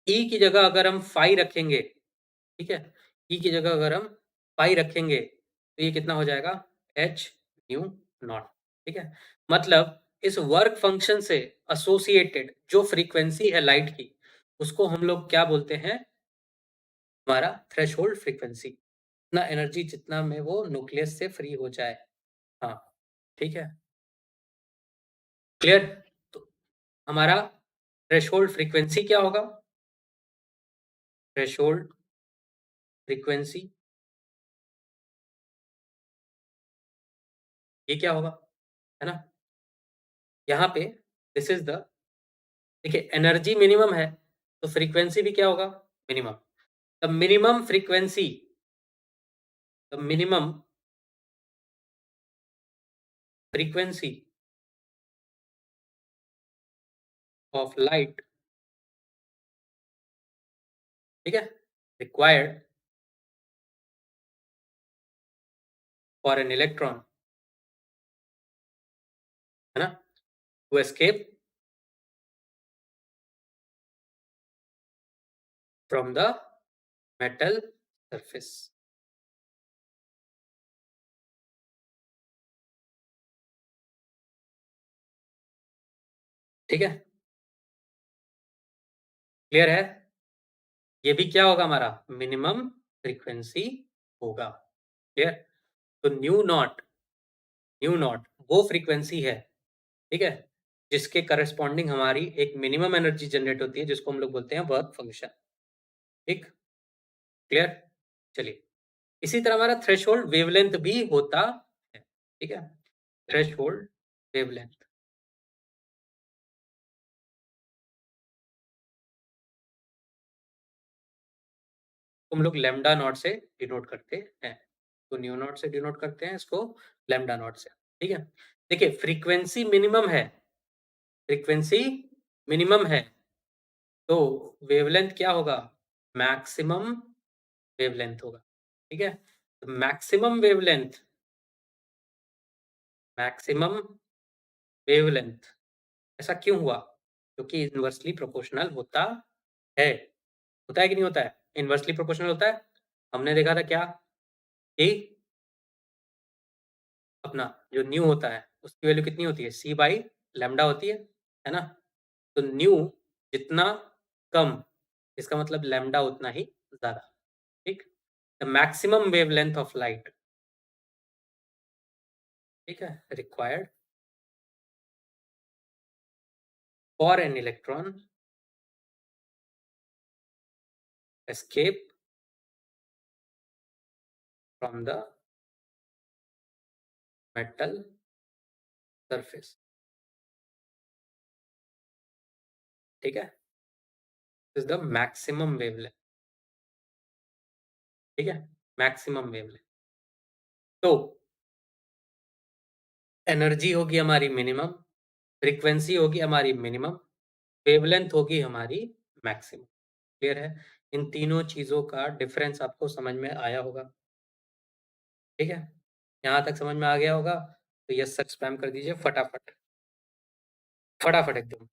Speaker 1: E की जगह अगर हम फाई रखेंगे, ठीक है? E की जगह अगर हम फाई रखेंगे, तो ये कितना हो जाएगा? एच न्यू नॉट, ठीक है? मतलब इस वर्क फंक्शन से एसोसिएटेड जो फ्रीक्वेंसी है लाइट की, उसको हम लोग क्या बोलते हैं? हमारा थ्रेशोल्ड फ्रीक्वेंसी। इतना एनर्जी जितना में वो न्यूक्लियस से फ्री हो जाए। हाँ, ठीक है? क्लियर? तो हमारा थ्रेशोल्ड फ्रीक्वेंसी क्या होगा? थ्रेशोल्ड फ्रीक्वेंसी ये क्या होगा? है ना? यहाँ पे दिस इज़ द देखिए एनर्जी मिनिमम है, तो फ्रीक्वेंसी भी क्या होगा? Minimum. The minimum frequency the minimum frequency of light, ठीक है? रिक्वायर्ड फॉर एन इलेक्ट्रॉन, है ना? To escape from the metal surface, ठीक है? क्लियर है? ये भी क्या होगा हमारा? मिनिमम फ्रीक्वेंसी होगा। क्लियर? तो न्यू नॉट वो फ्रीक्वेंसी है, ठीक है? जिसके करस्पॉन्डिंग हमारी एक मिनिमम एनर्जी जनरेट होती है, जिसको हम लोग बोलते हैं वर्क फंक्शन, ठीक? क्लियर? चलिए, इसी तरह हमारा थ्रेशोल्ड वेवलेंथ भी होता है, ठीक है? थ्रेशोल्ड वेवलेंथ हम लोग लैम्ब्डा नॉट से डिनोट करते हैं। तो न्यू नॉट से डिनोट करते हैं इसको लैम्ब्डा नॉट से, ठीक है? देखिए फ्रीक्वेंसी मिनिमम है, तो वेवलेंथ क्या होगा? मैक्सिमम वेवलेंथ होगा, ठीक है? तो मैक्सिमम वेवलेंथ ऐसा क्यों हुआ? क्योंकि इन्वर्सली प्रोपोर्शनल होता है। होता है कि नहीं होता है? इन्वर्सली प्रोपोर्शनल होता है। हमने देखा था क्या कि अपना जो न्यू होता है, उसकी वैल्यू कितनी होती है? C बाई लैम्ब्डा होती है ना? तो न्यू जितना कम, इसका मतलब लैम्ब्डा उतना ही ज़्यादा, ठीक? The maximum wavelength of light, ठीक है? Required for an electron escape from the metal surface, ठीक है? इज़ द मैक्सिमम वेवलेंथ, ठीक है? Maximum wavelength. तो एनर्जी होगी हमारी मिनिमम, फ्रीक्वेंसी होगी हमारी मिनिमम, वेवलेंथ होगी हमारी मैक्सिमम। क्लियर है? इन तीनों चीज़ों का डिफरेंस आपको समझ में आया होगा, ठीक है? यहाँ तक समझ में आ गया होगा, तो यस सर स्पैम कर दीजिए फटाफट, फटाफट एकदम।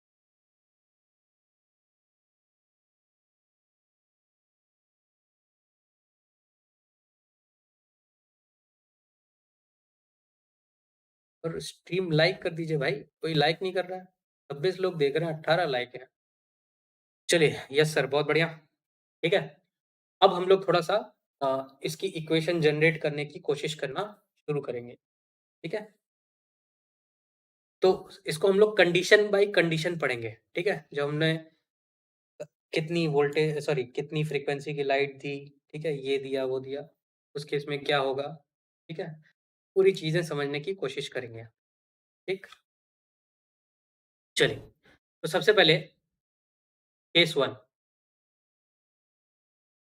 Speaker 1: और स्ट्रीम लाइक कर दीजिए भाई, कोई लाइक नहीं कर रहा है। 26 लोग देख रहे हैं, 18 लाइक है। चलिए, यस सर बहुत बढ़िया, ठीक है? अब हम लोग थोड़ा-सा इसकी इक्वेशन जनरेट करने की कोशिश करना शुरू करेंगे, ठीक है? तो इसको हम लोग कंडीशन बाय कंडीशन पढ़ेंगे, ठीक है? जो हमने कितनी वोल्टेज सॉरी कितनी फ्रीक्वेंसी की लाइट दी, ठीक है? ये दिया, वो दिया, उस केस में क्या होगा, ठीक है? पूरी चीज़ें समझने की कोशिश करेंगे, ठीक? चलिए, तो सबसे पहले केस 1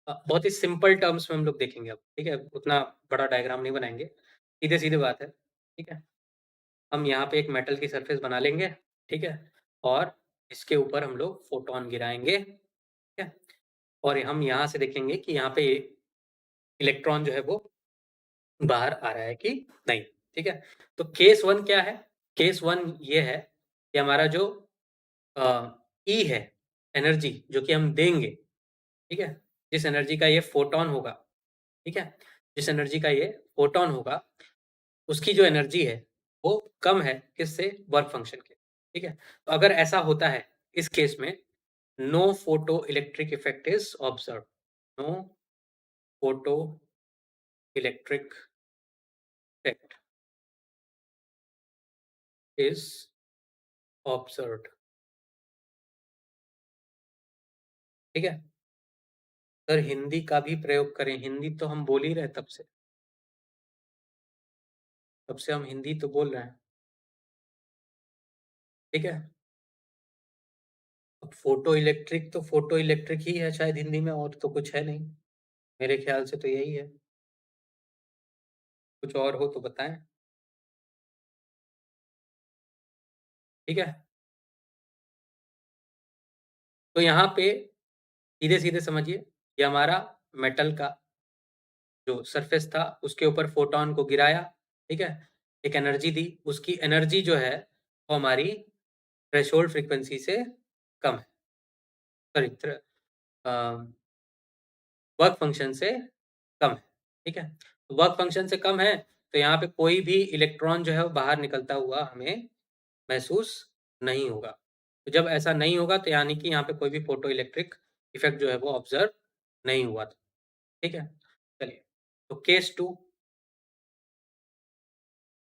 Speaker 1: बहुत ही सिंपल टर्म्स में हम लोग देखेंगे अब, ठीक है? उतना बड़ा डायग्राम नहीं बनाएँगे, सीधे-सीधे बात है, ठीक है? हम यहाँ पे एक मेटल की सरफेस बना लेंगे, ठीक है? और इसके ऊपर हम लोग फोटॉन गिराएँगे, ठीक है? और हम यहाँ से देखेंगे कि यहाँ पे इलेक्ट्रॉन जो है वो बाहर आ रहा है कि नहीं, ठीक है? तो केस 1 क्या है? केस 1 ये है कि हमारा जो अ, ई है, एनर्जी जो कि हम देंगे, ठीक है? जिस एनर्जी का ये फोटॉन होगा, ठीक है? जिस एनर्जी का ये फोटॉन होगा, उसकी जो एनर्जी है, वो कम है किससे? वर्क फंक्शन के, ठीक है? तो अगर ऐसा होता है, इस केस में no photoelectric effect is observed, no photoelectric effect is observed, ठीक है? सर हिंदी का भी प्रयोग करें, हिंदी तो हम बोल ही रहे तब से हम हिंदी तो बोल रहे हैं, ठीक है? अब फोटो इलेक्ट्रिक ही है शायद हिंदी में और तो कुछ है नहीं। मेरे ख्याल से तो यही है। कुछ और हो तो बताएँ, ठीक है? तो यहाँ पे सीधे-सीधे समझिए, ये हमारा मेटल का जो सरफेस था, उसके ऊपर फोटॉन को गिराया, ठीक है? एक एनर्जी दी, उसकी एनर्जी जो है, वो हमारी थ्रेशोल्ड फ्रीक्वेंसी से कम है। सॉरी अ, वर्क फंक्शन से कम है, ठीक है? तो वर्क फंक्शन से कम है, तो यहाँ पे कोई भी इलेक्ट्रॉन जो है वो बाहर निकलता हुआ हमें महसूस नहीं होगा। तो जब ऐसा नहीं होगा तो यानी कि यहाँ पे कोई भी फोटो इलेक्ट्रिक इफ़ेक्ट जो है वो ऑब्ज़र्व नहीं हुआ था, ठीक है? चलिए, तो केस 2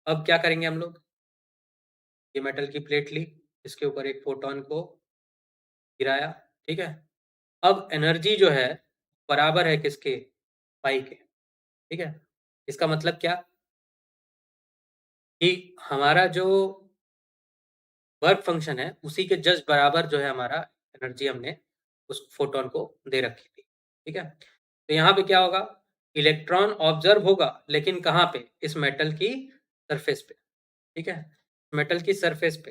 Speaker 1: अब क्या करेंगे हम लोग? ये मेटल की प्लेट ली, इसके ऊपर एक फोटॉन को गिराया, ठीक है? अब एनर्जी जो है बराबर है किसके? पाई के, ठीक है? इसका मतलब क्या? कि हमारा जो वर्क फंक्शन है, उसी के जस्ट बराबर जो है हमारा एनर्जी हमने उस फोटॉन को दे रखी थी, ठीक है? तो यहाँ पे क्या होगा? इलेक्ट्रॉन ऑब्ज़र्व होगा, लेकिन कहाँ पे? इस मेटल की सरफेस पे, ठीक है? मेटल की सरफेस पे,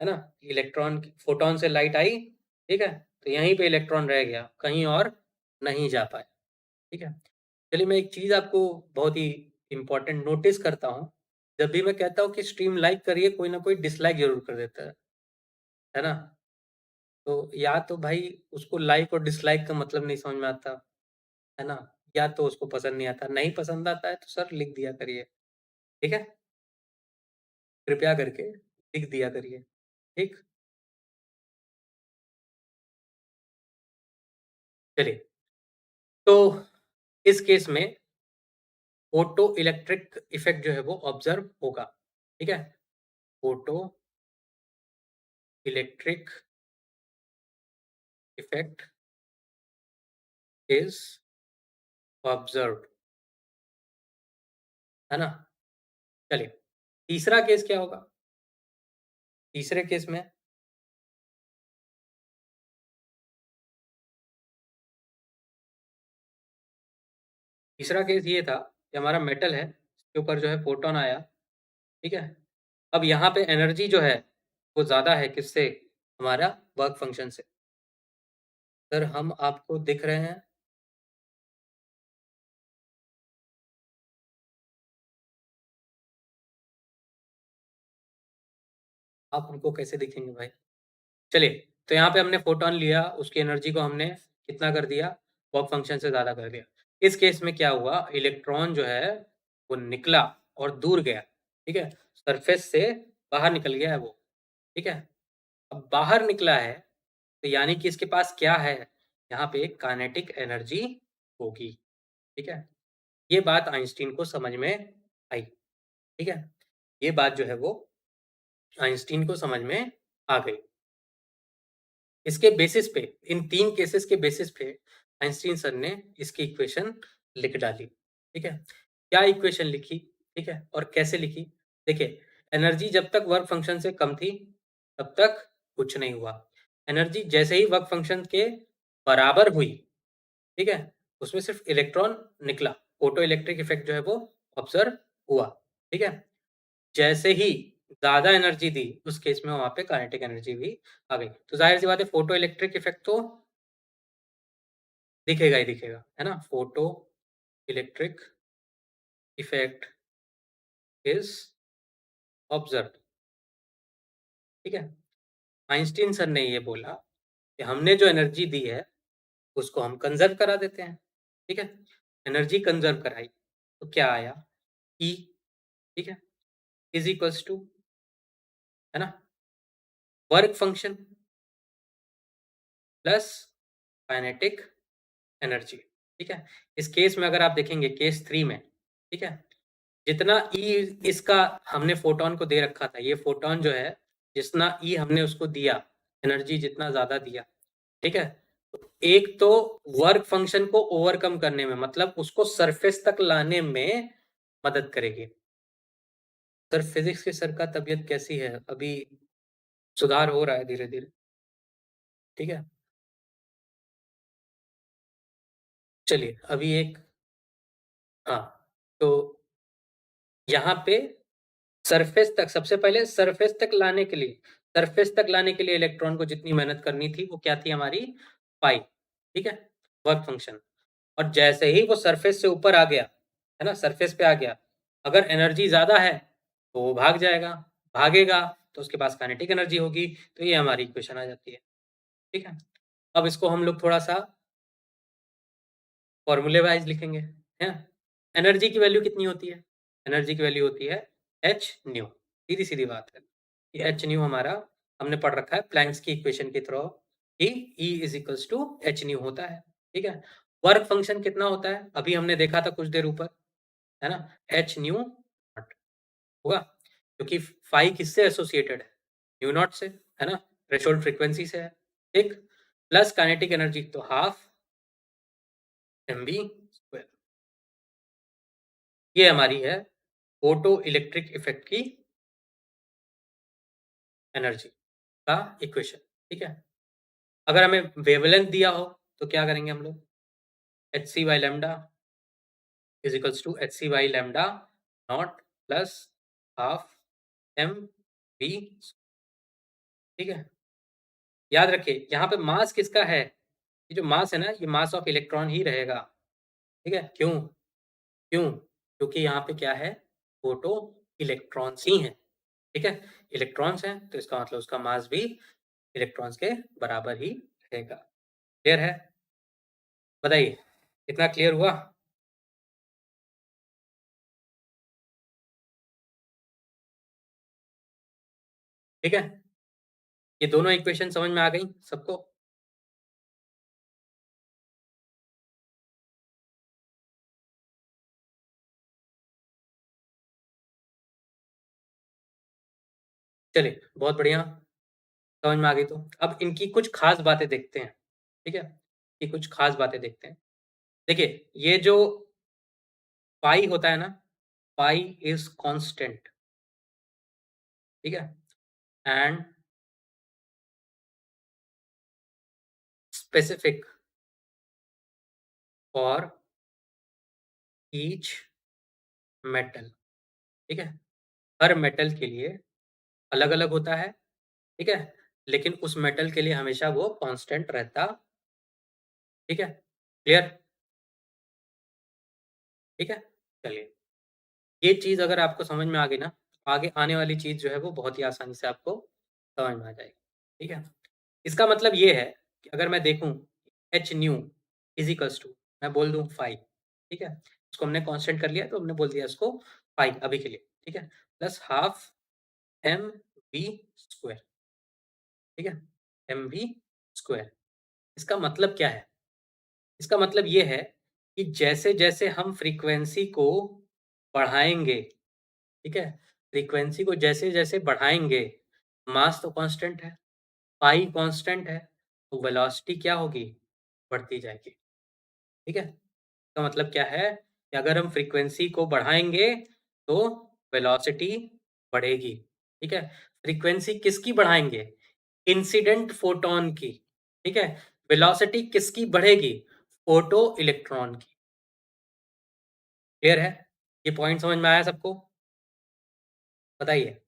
Speaker 1: है ना? इलेक्ट्रॉन फोटॉन से लाइट आई, ठीक है? तो यहीं पे इलेक्ट्रॉन रह गया, कहीं और नहीं जा पाया, ठीक है? चलिए मैं एक चीज़ आपको बहुत ही इम्पोर्टेंट नोटिस करता हूँ, जब भी मैं कहता हूँ कि स्ट्रीम लाइक करिए, कोई ना कोई डिसलाइक ज़रूर कर देता है ना? तो या तो भाई उसको लाइक और डिसलाइक का मतलब नहीं समझ में आता, है ना? या तो उसको पसंद नहीं आता, नहीं पसंद आता है तो सर लिख दिया करिए, ठीक है? कृपया करके लिख दिया करिए, ठीक? चलिए, तो इस केस में फोटो इलेक्ट्रिक इफ़ेक्ट जो है वो ऑब्ज़र्व होगा, ठीक है? फोटो इलेक्ट्रिक इफ़ेक्ट इज़ ऑब्ज़र्व्ड, है ना? चलिए, तीसरा केस क्या होगा? तीसरे केस में तीसरा केस ये था कि हमारा मेटल है, इसके ऊपर जो है फोटॉन आया, ठीक है? अब यहाँ पे एनर्जी जो है, वो ज़्यादा है किससे? हमारा वर्क फ़ंक्शन से। सर हम आपको दिख रहे हैं, आप हमको कैसे दिखेंगे भाई? चलिए, तो यहाँ पे हमने फोटॉन लिया, उसकी एनर्जी को हमने कितना कर दिया? वर्क फ़ंक्शन से ज़्यादा कर दिया। इस केस में क्या हुआ? इलेक्ट्रॉन जो है, वो निकला और दूर गया, ठीक है? सरफेस से बाहर निकल गया है वो, ठीक है? अब बाहर निकला है, तो यानी कि इसके पास क्या है? यहाँ पे काइनेटिक एनर्जी होगी, ठीक है? ये बात आइंस्टीन को समझ में आई, ठीक है? ये बात जो है वो आइंस्टीन को समझ में आ गई। इसके बेसिस पे इन 3 केसेस के बेसिस पे आइंस्टीन सर ने इसकी इक्वेशन लिख डाली, ठीक है? क्या इक्वेशन लिखी, ठीक है? और कैसे लिखी? देखिए, एनर्जी जब तक वर्क फंक्शन से कम थी, तब तक कुछ नहीं हुआ। एनर्जी जैसे ही वर्क फंक्शन के बराबर हुई, ठीक है? उसमें सिर्फ़ इलेक्ट्रॉन निकला, फोटो इलेक्ट्रिक इफ़ेक्ट जो है वो ऑब्ज़र्व हुआ, ठीक है? जैसे ही ज़्यादा एनर्जी दी, उस केस में वहाँ पे काइनेटिक एनर्जी भी आ गई। तो ज़ाहिर-सी बात है फोटो इलेक्ट्रिक इफ़ेक्ट तो दिखेगा ही दिखेगा, है ना? Photo electric effect is observed, ठीक है? आइंस्टीन सर ने ये बोला कि हमने जो एनर्जी दी है, उसको हम कंज़र्व करा देते हैं, ठीक है? एनर्जी कंज़र्व कराई, तो क्या आया? ई, ठीक है? इज़ इक्वल्स टू, है ना? Work function plus kinetic energy, ठीक है? इस केस में अगर आप देखेंगे केस 3 में, ठीक है? जितना ई इसका हमने फोटॉन को दे रखा था, ये फोटॉन जो है, जितना ई हमने उसको दिया, एनर्जी जितना ज़्यादा दिया, ठीक है? तो एक तो वर्क फंक्शन को ओवरकम करने में मतलब उसको सरफेस तक लाने में मदद करेगी। सर फिज़िक्स के सर का तबीयत कैसी है? अभी सुधार हो रहा है धीरे-धीरे, ठीक है? चलिए, अभी एक हाँ, तो यहाँ पे सरफेस तक सबसे पहले सरफेस तक लाने के लिए इलेक्ट्रॉन को जितनी मेहनत करनी थी, वो क्या थी हमारी? पाई, ठीक है? Work function. और जैसे ही वो सरफेस से ऊपर आ गया, है ना? सरफेस पे आ गया, अगर एनर्जी ज़्यादा है, तो वो भाग जाएगा, भागेगा तो उसके पास काइनेटिक एनर्जी होगी, तो ये हमारी इक्वेशन आ जाती है, ठीक है? अब इसको हम लोग थोड़ा-सा फ़ॉर्मूले वाइज़ लिखेंगे, हैं? एनर्जी की वैल्यू कितनी होती है? एनर्जी की वैल्यू होती है h न्यू, सीधी-सीधी बात है। ये h न्यू हमारा हमने पढ़ रखा है प्लैंक्स की इक्वेशन के थ्रू कि E is equals to h nu होता है, ठीक है? वर्क फंक्शन कितना होता है? अभी हमने देखा था कुछ देर ऊपर, है ना? h न्यू नॉट होगा, क्योंकि फाई किससे एसोसिएटेड है? न्यू नॉट से, है ना? थ्रेशोल्ड फ्रीक्वेंसी से है, ठीक? प्लस काइनेटिक एनर्जी तो हाफ mv स्क्वायर। ये हमारी है फोटो इलेक्ट्रिक इफेक्ट की एनर्जी का इक्वेशन, ठीक है? अगर हमें वेवलेंथ दिया हो, तो क्या करेंगे हम लोग? hc by lambda is equals to hc by lambda not plus half M V, ठीक है? याद रखिए यहाँ पे मास किसका है? ये जो मास है ना, ये मास ऑफ इलेक्ट्रॉन ही रहेगा, ठीक है? क्यों? क्यों? क्योंकि यहाँ पे क्या है? फोटो इलेक्ट्रॉन्स ही हैं, ठीक है? इलेक्ट्रॉन्स हैं, तो इसका मतलब उसका मास भी इलेक्ट्रॉन्स के बराबर ही रहेगा। क्लियर है? बताइए, कितना क्लियर हुआ? ठीक है? ये दोनों इक्वेशन समझ में आ गई सबको? चलिए, बहुत बढ़िया, समझ में आ गई तो। अब इनकी कुछ खास बातें देखते हैं, ठीक है? ये कुछ खास बातें देखते हैं। देखिए, ये जो पाई होता है ना, पाई इज़ कांस्टेंट, ठीक है? And specific for each metal, ठीक है? हर मेटल के लिए अलग-अलग होता है, ठीक है? लेकिन उस मेटल के लिए हमेशा वो कांस्टेंट रहता, ठीक है? क्लियर? ठीक है? चलिए, ये चीज़ अगर आपको समझ में आ गई ना, आगे आने वाली चीज़ जो है वो बहुत ही आसानी से आपको समझ में आ जाएगी, ठीक है? इसका मतलब ये है कि अगर मैं देखूँ h nu is equals to मैं बोल दूँ 5, ठीक है? इसको हमने कांस्टेंट कर लिया तो हमने बोल दिया इसको 5 अभी के लिए, ठीक है? Plus half M V square, ठीक है? एम वी स्क्वायर इसका मतलब क्या है? इसका मतलब ये है कि जैसे-जैसे हम फ्रीक्वेंसी को बढ़ाएँगे, ठीक है? फ्रीक्वेंसी को जैसे-जैसे बढ़ाएँगे, मास तो कांस्टेंट है, पाई कांस्टेंट है, तो वेलोसिटी क्या होगी? बढ़ती जाएगी, ठीक है? इसका मतलब क्या है कि अगर हम फ्रीक्वेंसी को बढ़ाएँगे, तो वेलोसिटी बढ़ेगी, ठीक है? फ्रीक्वेंसी किसकी बढ़ाएँगे? इंसिडेंट फोटॉन की, ठीक है? वेलोसिटी किसकी बढ़ेगी? फोटो इलेक्ट्रॉन की। क्लियर है? ये पॉइंट समझ में आया सबको? बताइए।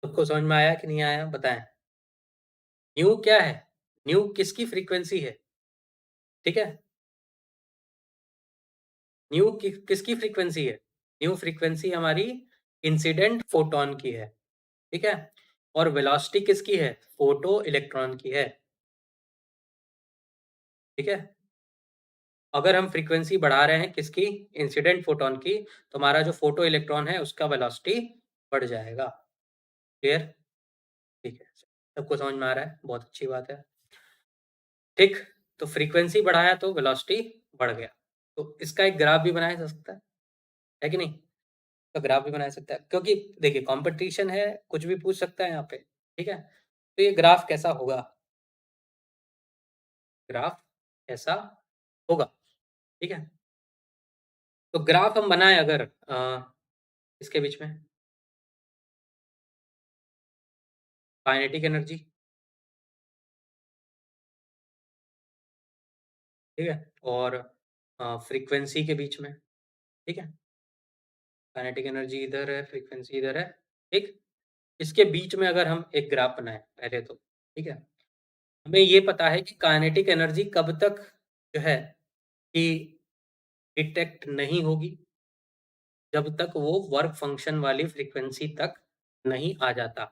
Speaker 1: सबको समझ में आया कि नहीं आया? बताएँ। न्यू क्या है? न्यू किसकी फ्रीक्वेंसी है? ठीक है? न्यू किसकी फ्रीक्वेंसी है? न्यू फ्रीक्वेंसी हमारी इंसिडेंट फोटॉन की है, ठीक है? और वेलोसिटी किसकी है? फोटो इलेक्ट्रॉन की है, ठीक है? अगर हम फ्रीक्वेंसी बढ़ा रहे हैं किसकी? इंसिडेंट फोटॉन की, तो हमारा जो फोटो इलेक्ट्रॉन है उसका वेलोसिटी बढ़ जाएगा। क्लियर? ठीक है। सबको समझ में आ रहा है? बहुत अच्छी बात है। ठीक, तो फ्रीक्वेंसी बढ़ाया तो वेलोसिटी बढ़ गया। तो इसका एक ग्राफ भी बनाया जा सकता है कि नहीं? तो ग्राफ भी बना सकता है क्योंकि देखिए कॉम्पिटिशन है, कुछ भी पूछ सकता है यहाँ पे, ठीक है? तो ये ग्राफ कैसा होगा? ग्राफ ऐसा होगा, ठीक है? तो ग्राफ हम बनाएँ अगर इसके बीच में काइनेटिक एनर्जी, ठीक है? और फ्रीक्वेंसी के बीच में, ठीक है? काइनेटिक एनर्जी इधर है, फ्रीक्वेंसी इधर है, ठीक? इसके बीच में अगर हम एक ग्राफ बनाएँ पहले तो, ठीक है? हमें ये पता है कि काइनेटिक एनर्जी कब तक जो है कि डिटेक्ट नहीं होगी, जब तक वो वर्क फ़ंक्शन वाली फ्रीक्वेंसी तक नहीं आ जाता।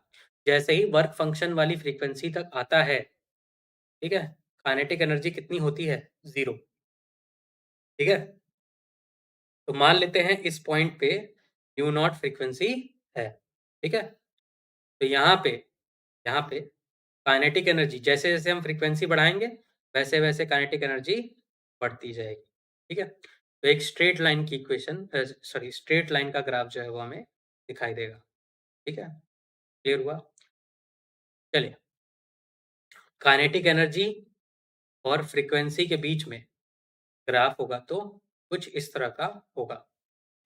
Speaker 1: जैसे ही वर्क फ़ंक्शन वाली फ्रीक्वेंसी तक आता है, ठीक है? काइनेटिक एनर्जी कितनी होती है? 0, ठीक है? तो मान लेते हैं इस पॉइंट पे न्यू नॉट फ्रीक्वेंसी है, ठीक है? तो यहाँ पे काइनेटिक एनर्जी जैसे-जैसे हम फ्रीक्वेंसी बढ़ाएँगे, वैसे-वैसे काइनेटिक एनर्जी बढ़ती जाएगी, ठीक है? तो एक स्ट्रेट लाइन की इक्वेशन सॉरी स्ट्रेट लाइन का ग्राफ जो है वो हमें दिखाई देगा, ठीक है? क्लियर हुआ? चलिए, काइनेटिक एनर्जी और फ्रीक्वेंसी के बीच में ग्राफ होगा तो कुछ इस तरह का होगा।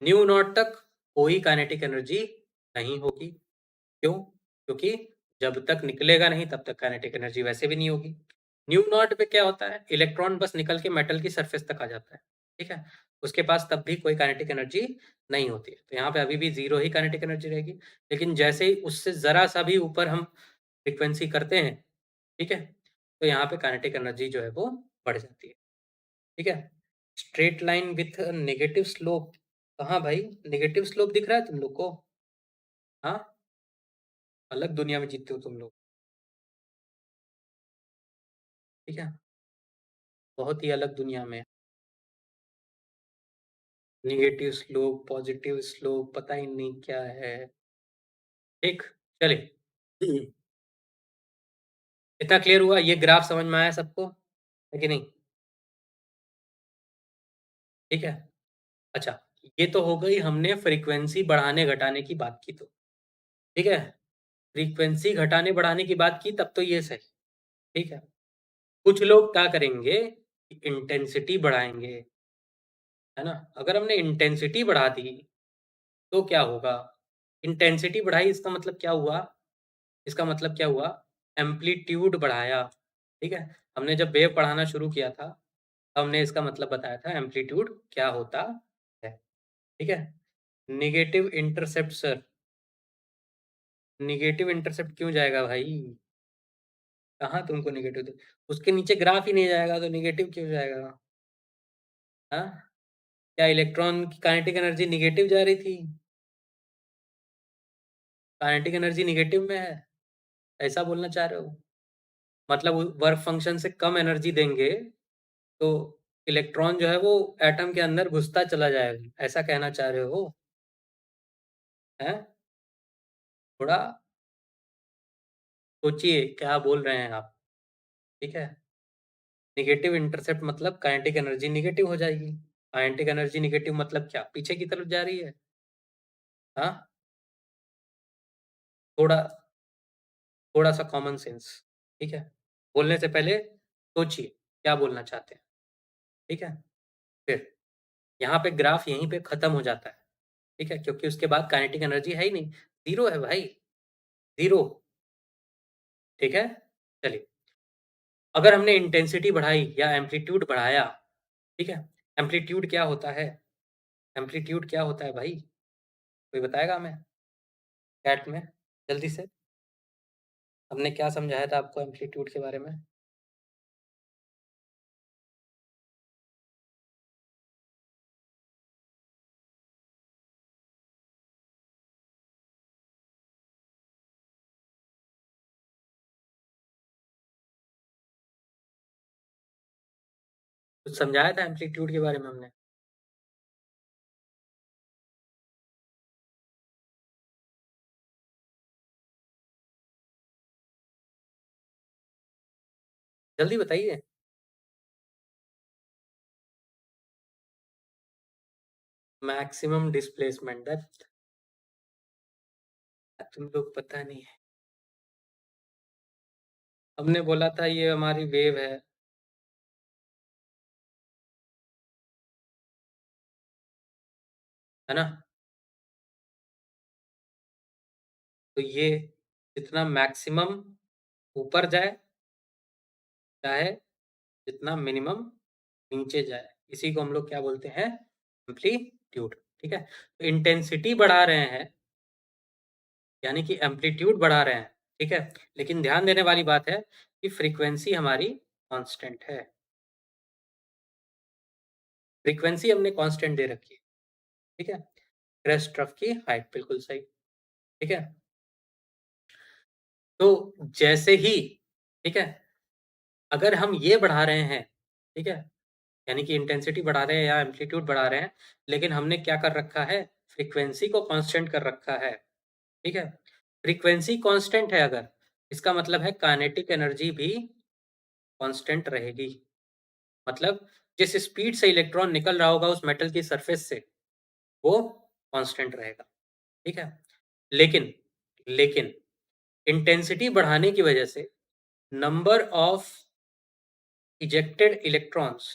Speaker 1: न्यू नॉट तक कोई काइनेटिक एनर्जी नहीं होगी। क्यों? क्योंकि जब तक निकलेगा नहीं तब तक काइनेटिक एनर्जी वैसे भी नहीं होगी। न्यू नॉट पे क्या होता है? इलेक्ट्रॉन बस निकल के मेटल की सरफेस तक आ जाता है, ठीक है? उसके पास तब भी कोई काइनेटिक एनर्जी नहीं होती है। तो यहाँ पे अभी भी 0 ही काइनेटिक एनर्जी रहेगी। लेकिन जैसे ही उससे ज़रा-सा भी ऊपर हम फ्रीक्वेंसी करते हैं, ठीक है? तो यहाँ पे काइनेटिक एनर्जी जो है वो बढ़ जाती है, ठीक है? Straight line with negative slope कहाँ भाई? नेगेटिव स्लोप दिख रहा है तुम लोग को? हाँ? अलग दुनिया में जीते हो तुम लोग, ठीक है? बहुत ही अलग दुनिया में। नेगेटिव स्लोप, पॉजिटिव स्लोप पता ही नहीं क्या है। ठीक, चलिए। इतना क्लियर हुआ? ये ग्राफ समझ में आया सबको? है कि नहीं? ठीक है? अच्छा, ये तो हो गई हमने फ्रीक्वेंसी बढ़ाने-घटाने की बात की तो, ठीक है? फ्रीक्वेंसी घटाने-बढ़ाने की बात की तब तो ये सही, ठीक है? कुछ लोग क्या करेंगे, इंटेंसिटी बढ़ाएँगे, है ना? अगर हमने इंटेंसिटी बढ़ा दी, तो क्या होगा? इंटेंसिटी बढ़ाई इसका मतलब क्या हुआ? इसका मतलब क्या हुआ? एम्पलीट्यूड बढ़ाया, ठीक है? हमने जब वेव पढ़ाना शुरू किया था, हमने इसका मतलब बताया था एम्पलीट्यूड क्या होता है, ठीक है? Negative intercept sir, negative intercept क्यों जाएगा भाई? कहाँ तुमको नेगेटिव उसके नीचे ग्राफ ही नहीं जाएगा तो नेगेटिव क्यों जाएगा? हाँ? क्या इलेक्ट्रॉन की काइनेटिक एनर्जी नेगेटिव जा रही थी? काइनेटिक एनर्जी नेगेटिव में है, ऐसा बोलना चाह रहे हो? मतलब वर्क फंक्शन से कम एनर्जी देंगे, तो इलेक्ट्रॉन जो है वो एटम के अंदर घुसता चला जाएगा, ऐसा कहना चाह रहे हो? हैं? थोड़ा सोचिए क्या बोल रहे हैं आप, ठीक है? नेगेटिव इंटरसेप्ट मतलब काइनेटिक एनर्जी नेगेटिव हो जाएगी। काइनेटिक एनर्जी नेगेटिव मतलब क्या? पीछे की तरफ जा रही है? हाँ? थोड़ा थोड़ा-सा कॉमन सेंस, ठीक है? बोलने से पहले सोचिए, क्या बोलना चाहते हैं, ठीक है? फिर यहाँ पे ग्राफ यहीं पे खत्म हो जाता है, ठीक है? क्योंकि उसके बाद काइनेटिक एनर्जी है ही नहीं, 0 है भाई, 0 ठीक है? चलिए, अगर हमने इंटेंसिटी बढ़ाई या एम्पलीट्यूड बढ़ाया, ठीक है? एम्पलीट्यूड क्या होता है? एम्पलीट्यूड क्या होता है भाई? कोई बताएगा हमें? चैट में, जल्दी से। हमने क्या समझाया था आपको एम्पलीट्यूड के बारे में? कुछ समझाया था एम्पलीट्यूड के बारे में हमने? जल्दी बताइए। Maximum displacement depth. तुम लोग पता नहीं है। हमने बोला था ये हमारी वेव है ना? तो ये जितना मैक्सिमम ऊपर जाए, चाहे जितना मिनिमम नीचे जाए, इसी को हम लोग क्या बोलते हैं? एम्पलीट्यूड। ठीक है? तो इंटेंसिटी बढ़ा रहे हैं, यानी कि एम्पलीट्यूड बढ़ा रहे हैं, ठीक है? लेकिन ध्यान देने वाली बात है कि फ्रीक्वेंसी हमारी कांस्टेंट है। फ्रीक्वेंसी हमने कांस्टेंट दे रखी है, ठीक है? क्रेस्ट ट्रफ की हाइट बिल्कुल सही, ठीक है? तो जैसे ही, ठीक है, अगर हम ये बढ़ा रहे हैं, ठीक है, यानी कि इंटेंसिटी बढ़ा रहे हैं या एम्पलीट्यूड बढ़ा रहे हैं, लेकिन हमने क्या कर रखा है? फ्रीक्वेंसी को कांस्टेंट कर रखा है, ठीक है? फ्रीक्वेंसी कांस्टेंट है अगर, इसका मतलब है काइनेटिक एनर्जी भी कांस्टेंट रहेगी। मतलब जिस स्पीड से इलेक्ट्रॉन निकल रहा होगा उस मेटल की सरफेस से, वो कांस्टेंट रहेगा, ठीक है? लेकिन लेकिन इंटेंसिटी बढ़ाने की वजह से नंबर ऑफ इजेक्टेड इलेक्ट्रॉन्स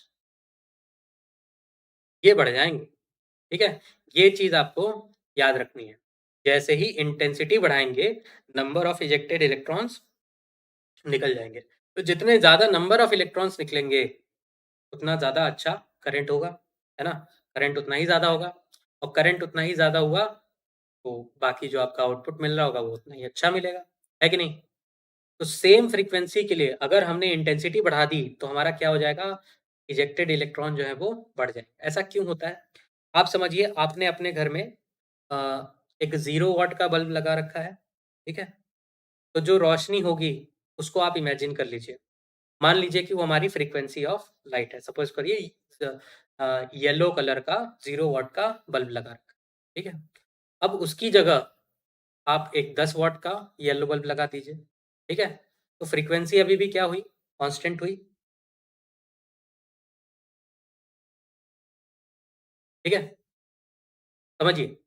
Speaker 1: ये बढ़ जाएँगे, ठीक है? ये चीज़ आपको याद रखनी है। जैसे ही इंटेंसिटी बढ़ाएँगे, नंबर ऑफ इजेक्टेड इलेक्ट्रॉन्स निकल जाएँगे। तो जितने ज़्यादा नंबर ऑफ इलेक्ट्रॉन्स निकलेंगे, उतना ज़्यादा अच्छा करंट होगा, है ना? करंट उतना ही ज़्यादा होगा और करंट उतना ही ज़्यादा हुआ, तो बाकी जो आपका आउटपुट मिल रहा होगा, वो उतना ही अच्छा मिलेगा, है कि नहीं? तो सेम फ्रीक्वेंसी के लिए अगर हमने इंटेंसिटी बढ़ा दी, तो हमारा क्या हो जाएगा? इजेक्टेड इलेक्ट्रॉन जो है वो बढ़ जाएँगे। ऐसा क्यों होता है? आप समझिए आपने अपने घर में अ, एक 0 वाट का बल्ब लगा रखा है, ठीक है? तो जो रोशनी होगी, उसको आप इमेजिन कर लीजिए। मान लीजिए कि वो हमारी फ्रीक्वेंसी ऑफ लाइट है। सपोज़ करिए येलो कलर का 0 वाट का बल्ब लगा रखा है, ठीक है? अब उसकी जगह आप एक 10 वाट का येलो बल्ब लगा दीजिए, ठीक है? तो फ्रीक्वेंसी अभी भी क्या हुई? कांस्टेंट हुई, ठीक है? समझिए,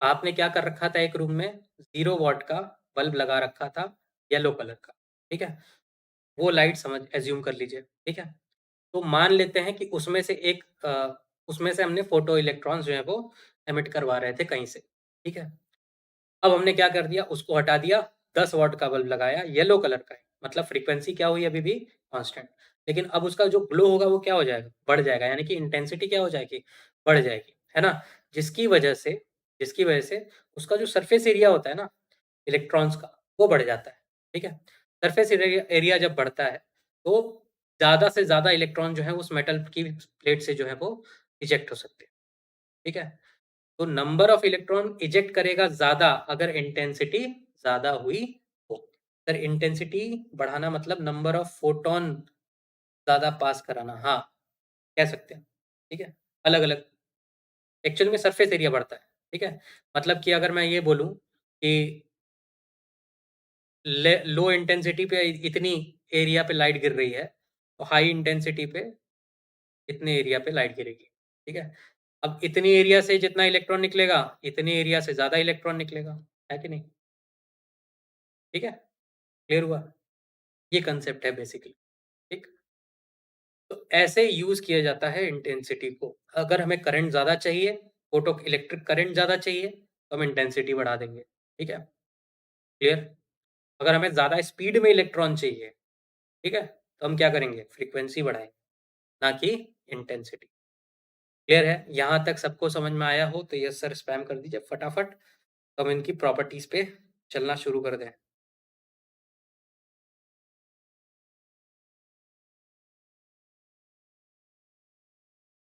Speaker 1: आपने क्या कर रखा था एक रूम में 0 वाट का बल्ब लगा रखा था येलो कलर का, ठीक है? वो लाइट समझ एज़्यूम कर लीजिए, ठीक है? तो मान लेते हैं कि उसमें से हमने फोटो इलेक्ट्रॉन्स जो हैं वो एमिट करवा रहे थे कहीं से, ठीक है? अब हमने क्या कर दिया, उसको हटा दिया, 10 वॉट का बल्ब लगाया, येलो कलर का है, मतलब फ्रीक्वेंसी क्या हुई अभी भी कांस्टेंट। लेकिन अब उसका जो ग्लो होगा वो क्या हो जाएगा? बढ़ जाएगा, यानी कि इंटेंसिटी क्या हो जाएगी? बढ़ जाएगी, है ना? जिसकी वजह से जिसकी वजह से उसका जो सरफेस एरिया होता है ना, इलेक्ट्रॉन्स का, वो बढ़ जाता है, ठीक है? सरफेस एरिया एरिया जब बढ़ता है, तो ज़्यादा से ज़्यादा इलेक्ट्रॉन जो है उस मेटल की प्लेट से जो है वो इजेक्ट हो सकते हैं, ठीक है? तो नंबर ऑफ इलेक्ट्रॉन इजेक्ट करेगा ज़्यादा अगर इंटेंसिटी ज़्यादा हुई तो। अगर इंटेंसिटी बढ़ाना मतलब नंबर ऑफ फोटॉन ज़्यादा पास कराना, हाँ, कह सकते हैं, ठीक है? अलग-अलग एक्चुअल में सरफेस एरिया बढ़ता है, ठीक है? मतलब कि अगर मैं ये बोलूँ कि लो इंटेंसिटी पे इतनी एरिया पे लाइट गिर रही है, तो हाई इंटेंसिटी पे इतने एरिया पे लाइट गिरेगी, ठीक है? अब इतनी एरिया से जितना इलेक्ट्रॉन निकलेगा, इतनी एरिया से ज़्यादा इलेक्ट्रॉन निकलेगा, है कि नहीं? ठीक है? क्लियर हुआ? ये कांसेप्ट है बेसिकली, ठीक? तो ऐसे यूज़ किया जाता है इंटेंसिटी को। अगर हमें करंट ज़्यादा चाहिए, फोटो इलेक्ट्रिक करंट ज़्यादा चाहिए, तो हम इंटेंसिटी बढ़ा देंगे, ठीक है? क्लियर? अगर हमें ज़्यादा स्पीड में इलेक्ट्रॉन चाहिए, ठीक है? तो हम क्या करेंगे? फ्रीक्वेंसी बढ़ाएँगे, ना कि इंटेंसिटी। क्लियर है? यहाँ तक सबको समझ में आया हो तो यस सर स्पैम कर दीजिए फटाफट। तो हम इनकी प्रॉपर्टीज़ पे चलना शुरू कर दें।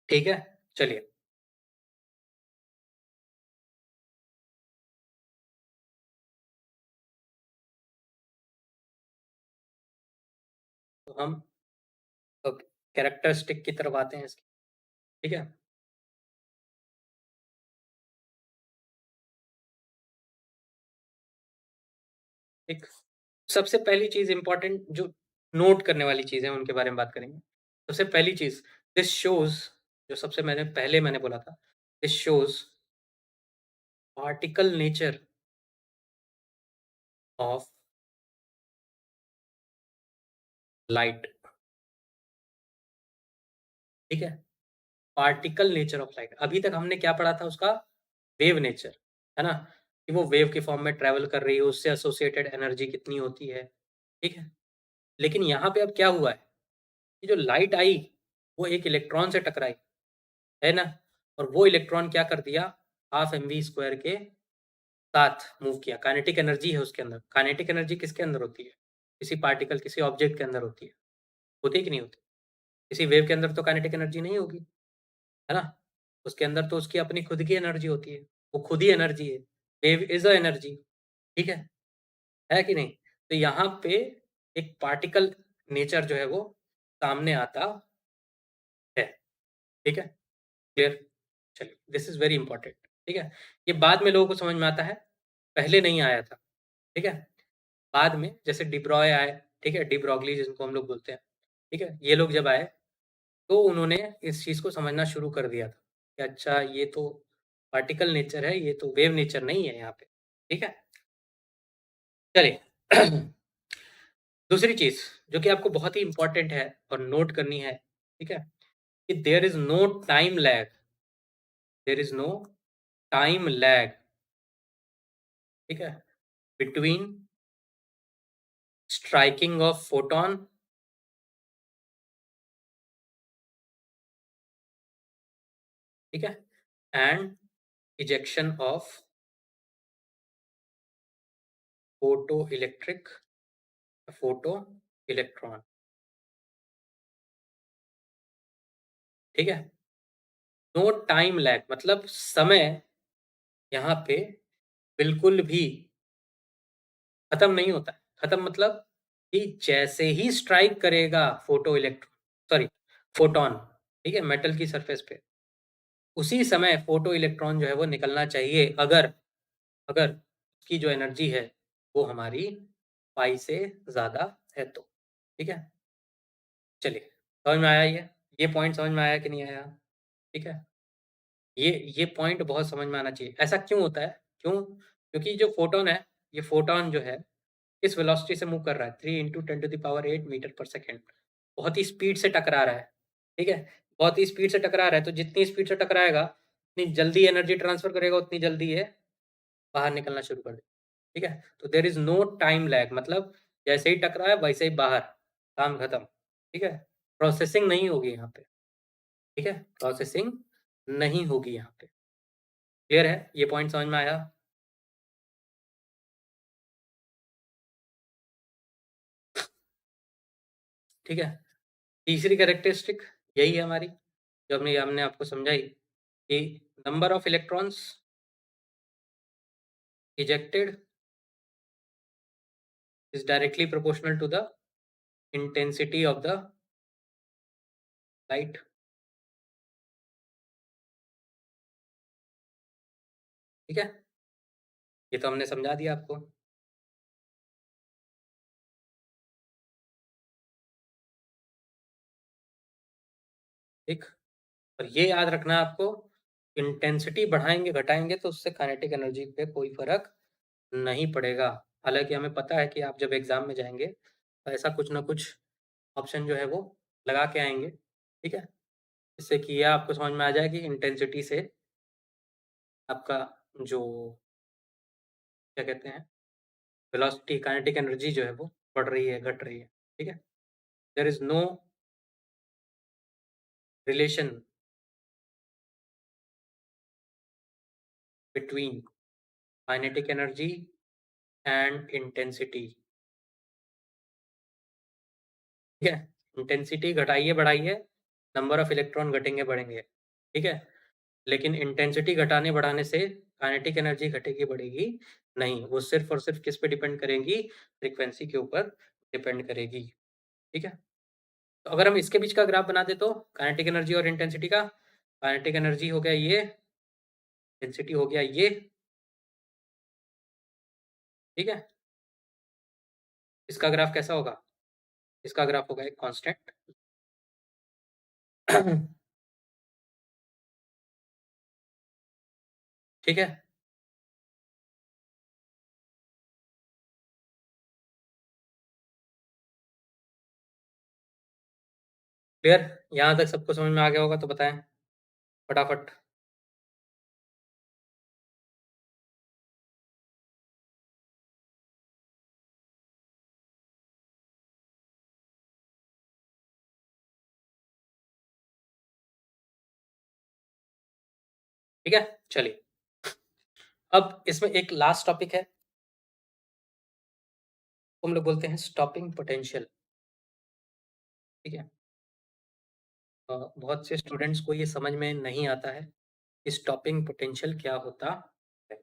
Speaker 1: ठीक है? चलिए, तो हम ओके। कैरेक्टरिस्टिक की तरफ आते हैं इसकी, ठीक है? एक सबसे पहली चीज़ इम्पोर्टेंट जो नोट करने वाली चीज़ है, उनके बारे में बात करेंगे। सबसे पहली चीज़, दिस शोज़ जो सबसे मैंने बोला था, this shows particle nature of light, ठीक है? Particle nature of light. अभी तक हमने क्या पढ़ा था उसका? वेव नेचर, है ना? कि वो वेव के फॉर्म में ट्रैवल कर रही है, उससे एसोसिएटेड एनर्जी कितनी होती है, ठीक है? लेकिन यहाँ पे अब क्या हुआ है, कि जो लाइट आई, वो एक इलेक्ट्रॉन से टकराई, है ना? और वो इलेक्ट्रॉन क्या कर दिया, हाफ एम वी स्क्वायर के साथ मूव किया। काइनेटिक एनर्जी है उसके अंदर। काइनेटिक एनर्जी किसके अंदर होती है? किसी पार्टिकल, किसी ऑब्जेक्ट के अंदर होती है। होती है कि नहीं होती? किसी वेव के अंदर तो काइनेटिक एनर्जी नहीं होगी, है ना? उसके अंदर तो उसकी अपनी खुद की एनर्जी होती है। वो खुद ही एनर्जी है। वेव इज़ अ एनर्जी, ठीक है कि नहीं? तो यहाँ पे एक पार्टिकल नेचर जो है वो सामने आता है, ठीक है? क्लियर? चलिए, दिस इज़ वेरी इंपॉर्टेंट, ठीक है? ये बाद में लोगों को समझ में आता है, पहले नहीं आया था, ठीक है? बाद में जैसे डी ब्रॉय आए, ठीक है? डी ब्रॉगली जिनको हम लोग बोलते हैं, ठीक है? ये लोग जब आए, तो उन्होंने इस चीज़ को समझना शुरू कर दिया था, कि अच्छा ये तो पार्टिकल नेचर है, ये तो वेव नेचर नहीं है यहाँ पे, ठीक है? चलिए दूसरी चीज़ जो कि आपको बहुत ही इम्पोर्टेंट है और नोट करनी है, ठीक है? कि there is no time lag, there is no time lag, ठीक है? बिटवीन स्ट्राइकिंग ऑफ फोटॉन, ठीक है? And ejection of photoelectric photoelectron, ठीक है? नो टाइम लैग मतलब समय यहाँ पे बिल्कुल भी खत्म नहीं होता है। खत्म मतलब कि जैसे ही स्ट्राइक करेगा फोटॉन, ठीक है? मेटल की सरफेस पे, उसी समय फोटो इलेक्ट्रॉन जो है वो निकलना चाहिए, अगर अगर उसकी जो एनर्जी है वो हमारी पाई से ज़्यादा है तो, ठीक है? चलिए, समझ में आया ये? ये पॉइंट समझ में आया कि नहीं आया? ठीक है? ये पॉइंट बहुत समझ में आना चाहिए। ऐसा क्यों होता है? क्यों? क्योंकि जो फोटॉन है, ये फोटॉन जो है, इस वेलोसिटी से मूव कर रहा है 3 into 10 to the power 8 metre पर सेकंड। बहुत ही स्पीड से टकरा रहा है, ठीक है? बहुत ही स्पीड से टकरा रहा है, तो जितनी स्पीड से टकराएगा, उतनी जल्दी एनर्जी ट्रांसफर करेगा, उतनी जल्दी ये बाहर निकलना शुरू कर देगा, ठीक है? तो there is no time lag मतलब जैसे ही टकराया वैसे ही बाहर, काम खत्म, ठीक है? प्रोसेसिंग नहीं होगी यहाँ पे, ठीक है? प्रोसेसिंग नहीं होगी यहाँ पे। क्लियर है? ये पॉइंट समझ में आया? ठीक है? तीसरी कैरेक्टरिस्टिक यही है हमारी, जो हमने आपको समझाई कि number of electrons ejected is directly proportional to the intensity of the light, ठीक है? ये तो हमने समझा दिया आपको, ठीक? और ये याद रखना है आपको, इंटेंसिटी बढ़ाएँगे, घटाएँगे तो उससे काइनेटिक एनर्जी पे कोई फ़र्क नहीं पड़ेगा। हालाँकि हमें पता है कि आप जब एग्ज़ाम में जाएँगे, तो ऐसा कुछ ना कुछ ऑप्शन जो है वो लगा के आएँगे, ठीक है? जिससे कि ये आपको समझ में आ जाए कि इंटेंसिटी से आपका जो क्या कहते हैं, वेलोसिटी काइनेटिक एनर्जी जो है वो बढ़ रही है, घट रही है, ठीक है? There is no relation between kinetic energy and intensity, ठीक है? इंटेंसिटी घटाइए, बढ़ाइए, नंबर ऑफ इलेक्ट्रॉन घटेंगे, बढ़ेंगे, ठीक है? लेकिन इंटेंसिटी घटाने-बढ़ाने से काइनेटिक एनर्जी घटेगी, बढ़ेगी नहीं। वो सिर्फ़ और सिर्फ़ किस पे डिपेंड करेगी? फ्रीक्वेंसी के ऊपर डिपेंड करेगी, ठीक है? तो अगर हम इसके बीच का ग्राफ बना दे तो काइनेटिक एनर्जी और इंटेंसिटी का, काइनेटिक एनर्जी हो गया ये, इंटेंसिटी हो गया ये, ठीक है? इसका ग्राफ कैसा होगा? इसका ग्राफ होगा एक कांस्टेंट। ठीक है? क्लियर? यहाँ तक सबको समझ में आ गया होगा तो बताएँ फटाफट। ठीक है? चलिए, अब इसमें एक लास्ट टॉपिक है, हम लोग बोलते हैं स्टॉपिंग पोटेंशियल, ठीक है? बहुत से स्टूडेंट्स को ये समझ में नहीं आता है कि स्टॉपिंग पोटेंशियल क्या होता है,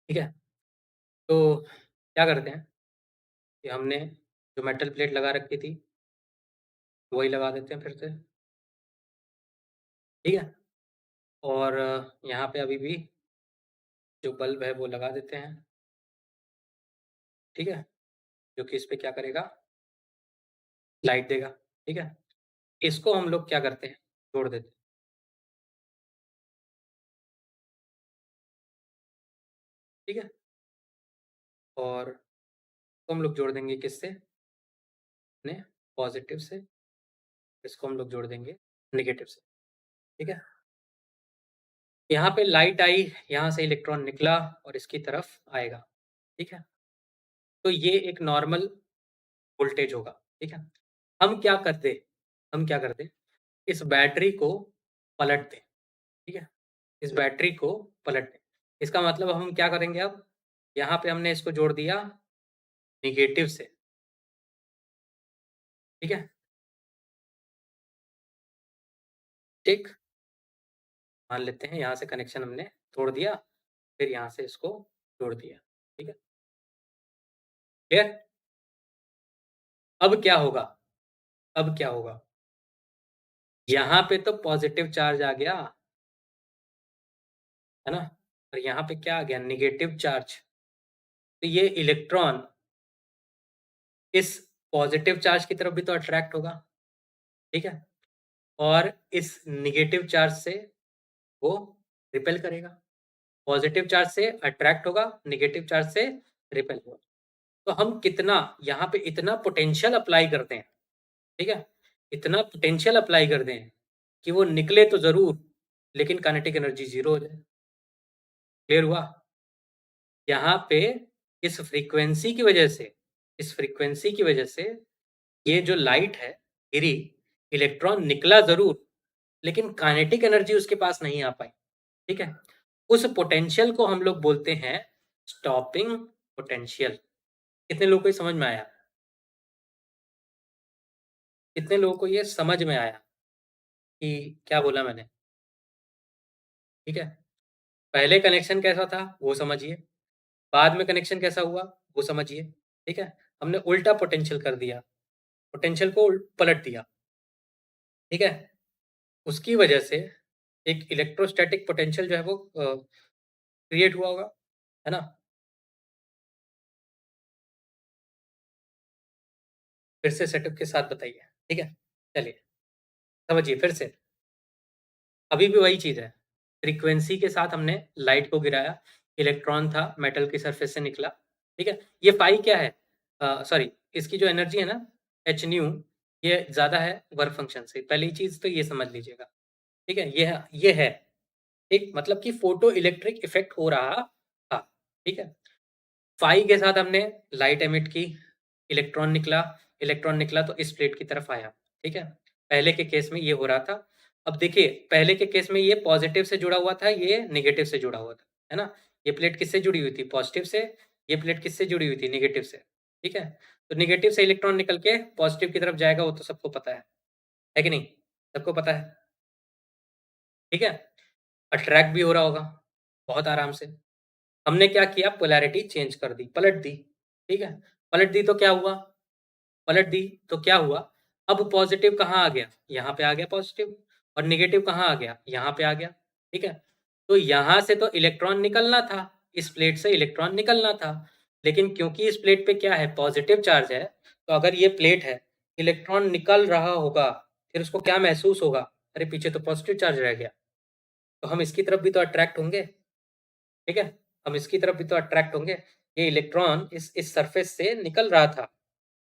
Speaker 1: ठीक है? तो क्या करते हैं कि हमने जो मेटल प्लेट लगा रखी थी, वही लगा देते हैं फिर से, ठीक है? और यहाँ पे अभी भी जो बल्ब है वो लगा देते हैं, ठीक है? जो कि इस पे क्या करेगा, लाइट देगा, ठीक है? इसको हम लोग क्या करते हैं, जोड़ देते हैं, ठीक है? और इसको हम लोग जोड़ देंगे किससे? अपने पॉज़िटिव से, इसको हम लोग जोड़ देंगे नेगेटिव से, ठीक है? यहाँ पे लाइट आई, यहाँ से इलेक्ट्रॉन निकला और इसकी तरफ आएगा, ठीक है? तो ये एक नॉर्मल वोल्टेज होगा, ठीक है? हम क्या करते हम क्या करते, इस बैटरी को पलट दें, ठीक है? इस बैटरी को पलट दें। इसका मतलब हम क्या करेंगे अब, यहाँ पे हमने इसको जोड़ दिया नेगेटिव से, ठीक है? ठीक? मान लेते हैं यहाँ से कनेक्शन हमने तोड़ दिया, फिर यहाँ से इसको जोड़ दिया, ठीक है? क्लियर? अब क्या होगा? अब क्या होगा? यहाँ पे तो पॉज़िटिव चार्ज आ गया, है ना? और यहाँ पे क्या आ गया? Negative charge. तो ये इलेक्ट्रॉन इस पॉज़िटिव चार्ज की तरफ भी तो अट्रैक्ट होगा, ठीक है? और इस नेगेटिव चार्ज से वो रिपेल करेगा। पॉज़िटिव चार्ज से अट्रैक्ट होगा, नेगेटिव चार्ज से रिपेल होगा। तो हम कितना यहाँ पे इतना पोटेंशियल अप्लाई करते हैं, ठीक है? इतना पोटेंशियल अप्लाई कर दें कि वो निकले तो ज़रूर, लेकिन काइनेटिक एनर्जी 0 हो जाए। क्लियर हुआ? यहाँ पे इस फ्रीक्वेंसी की वजह से ये जो लाइट है, गिरी, इलेक्ट्रॉन निकला ज़रूर, लेकिन काइनेटिक एनर्जी उसके पास नहीं आ पाई, ठीक है? उस पोटेंशियल को हम लोग बोलते हैं स्टॉपिंग पोटेंशियल। कितने लोगों को ये समझ में आया? कितने लोगों को ये समझ में आया कि क्या बोला मैंने? ठीक है? पहले कनेक्शन कैसा था, वो समझिए। बाद में कनेक्शन कैसा हुआ, वो समझिए। ठीक है? हमने उल्टा पोटेंशियल कर दिया, पोटेंशियल को उल पलट दिया। ठीक है? उसकी वजह से एक इलेक्ट्रोस्टैटिक पोटेंशियल जो है वो क्रिएट हुआ होगा, है ना? फिर से सेटअप के साथ बताइए, ठीक है? चलिए, समझिए फिर से। अभी भी वही चीज़ है। फ्रीक्वेंसी के साथ हमने लाइट को गिराया, इलेक्ट्रॉन था, मेटल की सरफेस से निकला, ठीक है? ये पाई क्या है? सॉरी, इसकी जो एनर्जी है ना, एच न्यू, ये ज़्यादा है वर्क फंक्शन से। पहली चीज़ तो ये समझ लीजिएगा, ठीक है? ये है, एक मतलब कि फोटो इलेक्ट्रिक इफ़ेक्ट हो रहा था, ठीक है? फाई के साथ हमने लाइट एमिट की, इलेक्ट्रॉन निकला तो इस प्लेट की तरफ आया, ठीक है? पहले के केस में ये हो रहा था। अब देखिए, पहले के केस में ये पॉज़िटिव से जुड़ा हुआ था, ये नेगेटिव से जुड़ा हुआ था, है ना? ये प्लेट किससे जुड़ी हुई थी? पॉज़िटिव से। ये प्लेट किससे जुड़ी हुई थी? नेगेटिव से, ठीक है? तो नेगेटिव से इलेक्ट्रॉन निकल के पॉज़िटिव की तरफ जाएगा, वो तो सबको पता है कि नहीं? सबको पता है, ठीक है? अट्रैक्ट भी हो रहा होगा, बहुत आराम से। हमने क्या किया पोलैरिटी चेंज कर दी, पलट दी, ठीक है? पलट दी तो क्या हुआ? पलट दी तो क्या हुआ? अब पॉज़िटिव कहाँ आ गया? यहाँ पे आ गया पॉज़िटिव और नेगेटिव कहाँ आ गया? यहाँ पे आ गया, ठीक है? तो यहाँ से तो इलेक्ट्रॉन निकलना था, इस प्लेट से इलेक्ट्रॉन निकलना था, लेकिन क्योंकि इस प्लेट पे क्या है पॉज़िटिव चार्ज है, तो अगर ये प्लेट है, इलेक्ट्रॉन निकल रहा होगा, फिर उसको क्या महसूस होगा? अरे पीछे तो पॉज़िटिव चार्ज रह गया, तो हम इसकी तरफ भी तो अट्रैक्ट होंगे। ठीक है? हम इसकी तरफ भी तो अट्रैक्ट होंगे। ये इलेक्ट्रॉन इस सरफेस से निकल रहा था,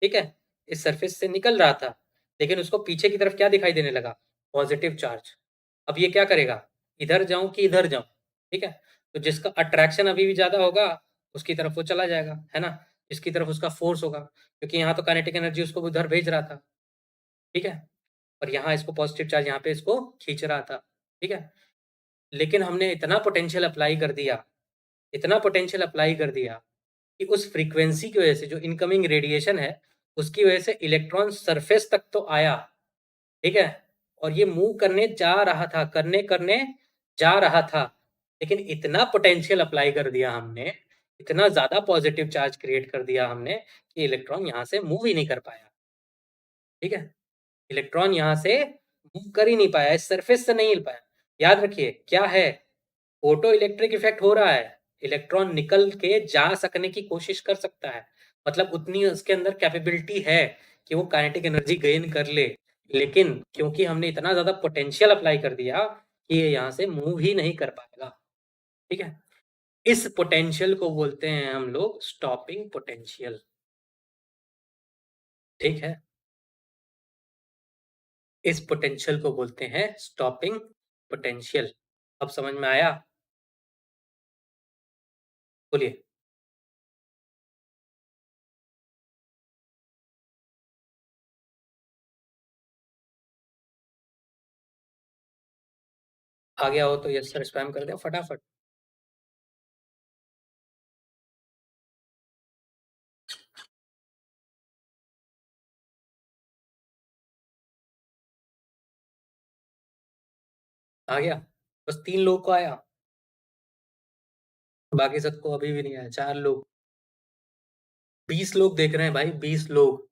Speaker 1: ठीक है? इस सरफेस से निकल रहा था, लेकिन उसको पीछे की तरफ क्या दिखाई देने लगा? Positive charge. अब ये क्या करेगा? इधर जाऊँ कि इधर जाऊँ, ठीक है? तो जिसका अट्रैक्शन अभी भी ज़्यादा होगा, उसकी तरफ वो चला जाएगा, है ना? जिसकी तरफ उसका फ़ोर्स होगा, क्योंकि यहाँ तो काइनेटिक एनर्जी उसको उधर भेज रहा था, ठीक है? और यहाँ इसको पॉज़िटिव चार्ज यहाँ पे इसको खींच रहा था, ठीक है? लेकिन हमने इतना पोटेंशियल अप्लाई कर दिया कि उस फ्रीक्वेंसी की वजह से जो इनकमिंग रेडिएशन है, उसकी वजह से इलेक्ट्रॉन सरफेस तक तो आया, ठीक है? और ये मूव करने जा रहा था, करने जा रहा था, लेकिन इतना पोटेंशियल अप्लाई कर दिया हमने, इतना ज़्यादा पॉज़िटिव चार्ज क्रिएट कर दिया हमने कि इलेक्ट्रॉन यहाँ से मूव ही नहीं कर पाया, ठीक है? इलेक्ट्रॉन यहाँ से मूव कर ही नहीं पाया, इस सरफेस से नहीं हिल पाया। याद रखिए क्या है? फोटो इलेक्ट्रिक इफेक्ट हो रहा है, इलेक्ट्रॉन निकल के जा सकने की कोशिश कर सकता है, मतलब उतनी उसके अंदर कैपेबिलिटी है कि वो काइनेटिक एनर्जी गेन कर ले। लेकिन क्योंकि हमने इतना ज़्यादा पोटेंशियल अप्लाई कर दिया कि ये यहाँ से मूव ही नहीं कर पाएगा, ठीक है? इस पोटेंशियल को बोलते हैं हम लोग स्टॉपिंग पोटेंशियल, ठीक है? इस पोटेंशियल को बोलते हैं स्टॉपिंग पोटेंशियल। अब समझ में आया? बोलिए। आ गया हो तो यस सर स्पैम कर दें फटाफट। आ गया? बस 3 लोगों को आया, बाकी सबको अभी भी नहीं आया, 4 लोग। 20 लोग देख रहे हैं भाई, 20 लोग।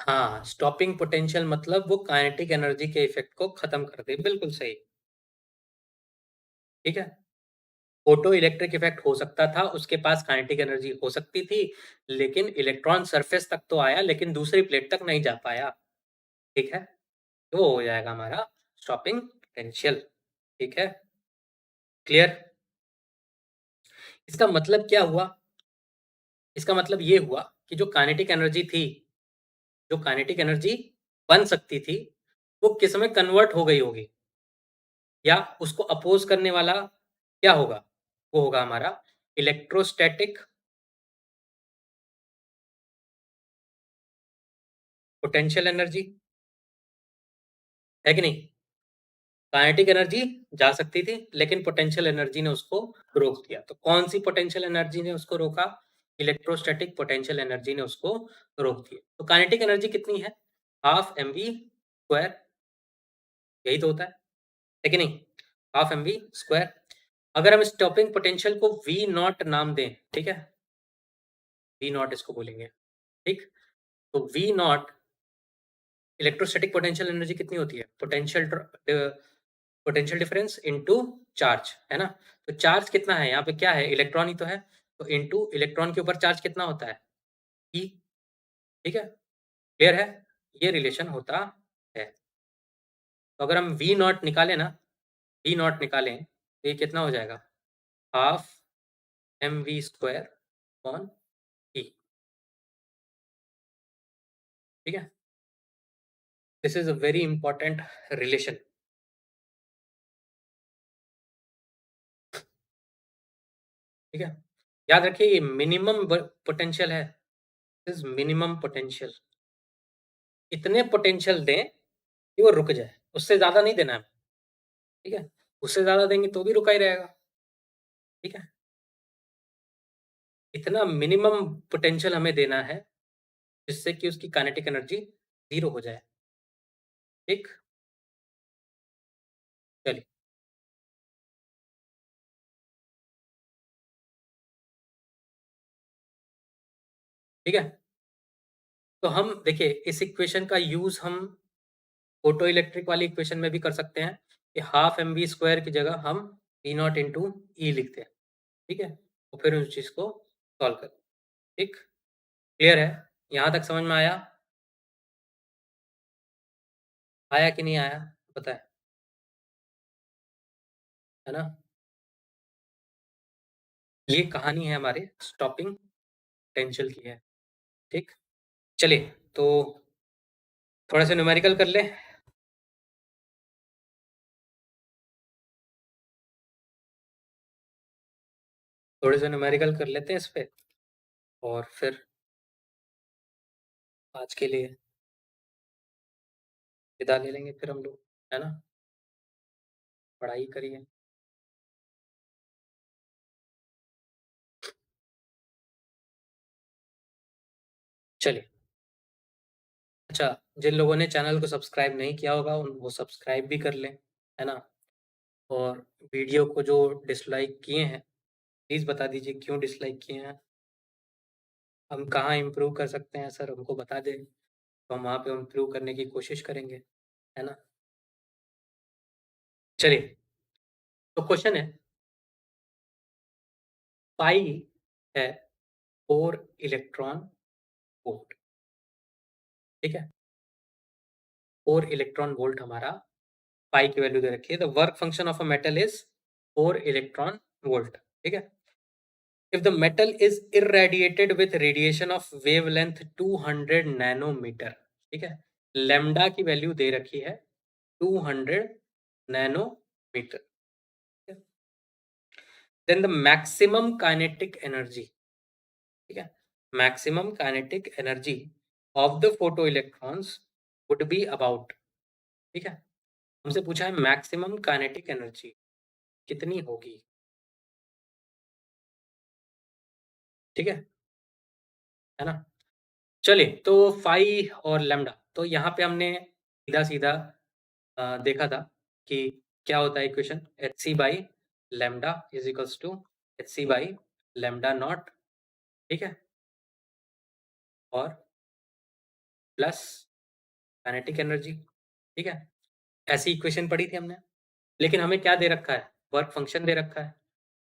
Speaker 1: हाँ, स्टॉपिंग पोटेंशियल मतलब वो काइनेटिक एनर्जी के इफेक्ट को खत्म कर दे, बिल्कुल सही, ठीक है? फोटो इलेक्ट्रिक इफेक्ट हो सकता था, उसके पास काइनेटिक एनर्जी हो सकती थी, लेकिन इलेक्ट्रॉन सरफेस तक तो आया, लेकिन दूसरी प्लेट तक नहीं जा पाया, ठीक है? तो वो हो जाएगा हमारा स्टॉपिंग पोटेंशियल, ठीक है? क्लियर? इसका मतलब क्या हुआ? इसका मतलब ये हुआ कि जो काइनेटिक एनर्जी थी, जो काइनेटिक एनर्जी बन सकती थी, वो किस में कन्वर्ट हो गई होगी या उसको अपोज़ करने वाला क्या होगा? वो होगा हमारा इलेक्ट्रोस्टैटिक पोटेंशियल एनर्जी, है कि नहीं? काइनेटिक एनर्जी जा सकती थी, लेकिन पोटेंशियल एनर्जी ने उसको रोक दिया। तो कौन-सी पोटेंशियल एनर्जी ने उसको रोका? इलेक्ट्रोस्टैटिक पोटेंशियल एनर्जी ने उसको रोक दिया। तो काइनेटिक एनर्जी कितनी है? हाफ एमवी स्क्वायर, यही तो होता है कि नहीं? Half MV square. अगर हम स्टॉपिंग पोटेंशियल को वी नॉट नाम दें, ठीक है? वी नॉट इसको बोलेंगे, ठीक? तो V not electrostatic potential energy कितनी होती है? पोटेंशियल डिफरेंस इनटू चार्ज, है ना? तो चार्ज कितना है? यहाँ पे क्या है? इलेक्ट्रॉन ही तो है। तो इनटू इलेक्ट्रॉन के ऊपर चार्ज कितना होता है? ई, ठीक है? क्लियर है? ये रिलेशन होता है। तो अगर हम वी नॉट निकालें ना, वी नॉट निकालें, तो ये कितना हो जाएगा? Half M V square upon E, ठीक है? This is a very important relation, ठीक है? याद रखिए ये मिनिमम पोटेंशियल है, इज़ मिनिमम पोटेंशियल। इतने पोटेंशियल दें कि वो रुक जाए, उससे ज़्यादा नहीं देना है, ठीक है? उससे ज़्यादा देंगे तो भी रुका ही रहेगा, ठीक है? इतना मिनिमम पोटेंशियल हमें देना है, जिससे कि उसकी काइनेटिक एनर्जी 0 हो जाए, ठीक? चलिए, ठीक है? तो हम देखिए इस इक्वेशन का यूज़ हम फोटो इलेक्ट्रिक वाली इक्वेशन में भी कर सकते हैं कि हाफ एम वी स्क्वायर की जगह हम पी नॉट इंटू ई लिखते हैं, ठीक है? और फिर उस चीज़ को सॉल्व करते हैं, ठीक? क्लियर है? यहाँ तक समझ में आया? आया कि नहीं आया? बताएँ, है ना? ये कहानी है हमारे स्टॉपिंग पोटेंशियल की है, ठीक? चलिए, तो थोड़ा सा न्यूमेरिकल कर लें? थोड़े से न्यूमेरिकल कर लेते हैं इस पे और फिर आज के लिए विदा ले लेंगे फिर हम लोग, है ना? पढ़ाई करिए। चलिए, अच्छा जिन लोगों ने चैनल को सब्सक्राइब नहीं किया होगा उन वो सब्सक्राइब भी कर लें, है ना? और वीडियो को जो डिसलाइक किए हैं, प्लीज़ बता दीजिए क्यों डिसलाइक किए हैं? हम कहाँ इम्प्रूव कर सकते हैं सर हमको बता दें, तो हम वहाँ पे इम्प्रूव करने की कोशिश करेंगे, है ना? चलिए, तो क्वेश्चन है पाई है 4 इलेक्ट्रॉन वोल्ट, ठीक है? 4 इलेक्ट्रॉन वोल्ट हमारा पाई की वैल्यू दे रखी है। The work function of a metal is 4 electron volt, ठीक है? If the metal is irradiated with radiation of wavelength 200 nanometre, ठीक है? लैम्ब्डा की वैल्यू दे रखी है 200 नैनोमीटर, ठीक है? Then the maximum kinetic energy, ठीक है? Maximum kinetic energy of the photoelectrons would be about, ठीक है? हमसे पूछा है मैक्सिमम काइनेटिक एनर्जी कितनी होगी, ठीक है? है ना? चलिए, तो फाई और लैम्ब्डा तो यहाँ पे हमने सीधा-सीधा देखा था कि क्या होता है equation HC by lambda is equals to HC by lambda not, ठीक है? और प्लस काइनेटिक एनर्जी, ठीक है? ऐसी इक्वेशन पढ़ी थी हमने। लेकिन हमें क्या दे रखा है? वर्क फंक्शन दे रखा है।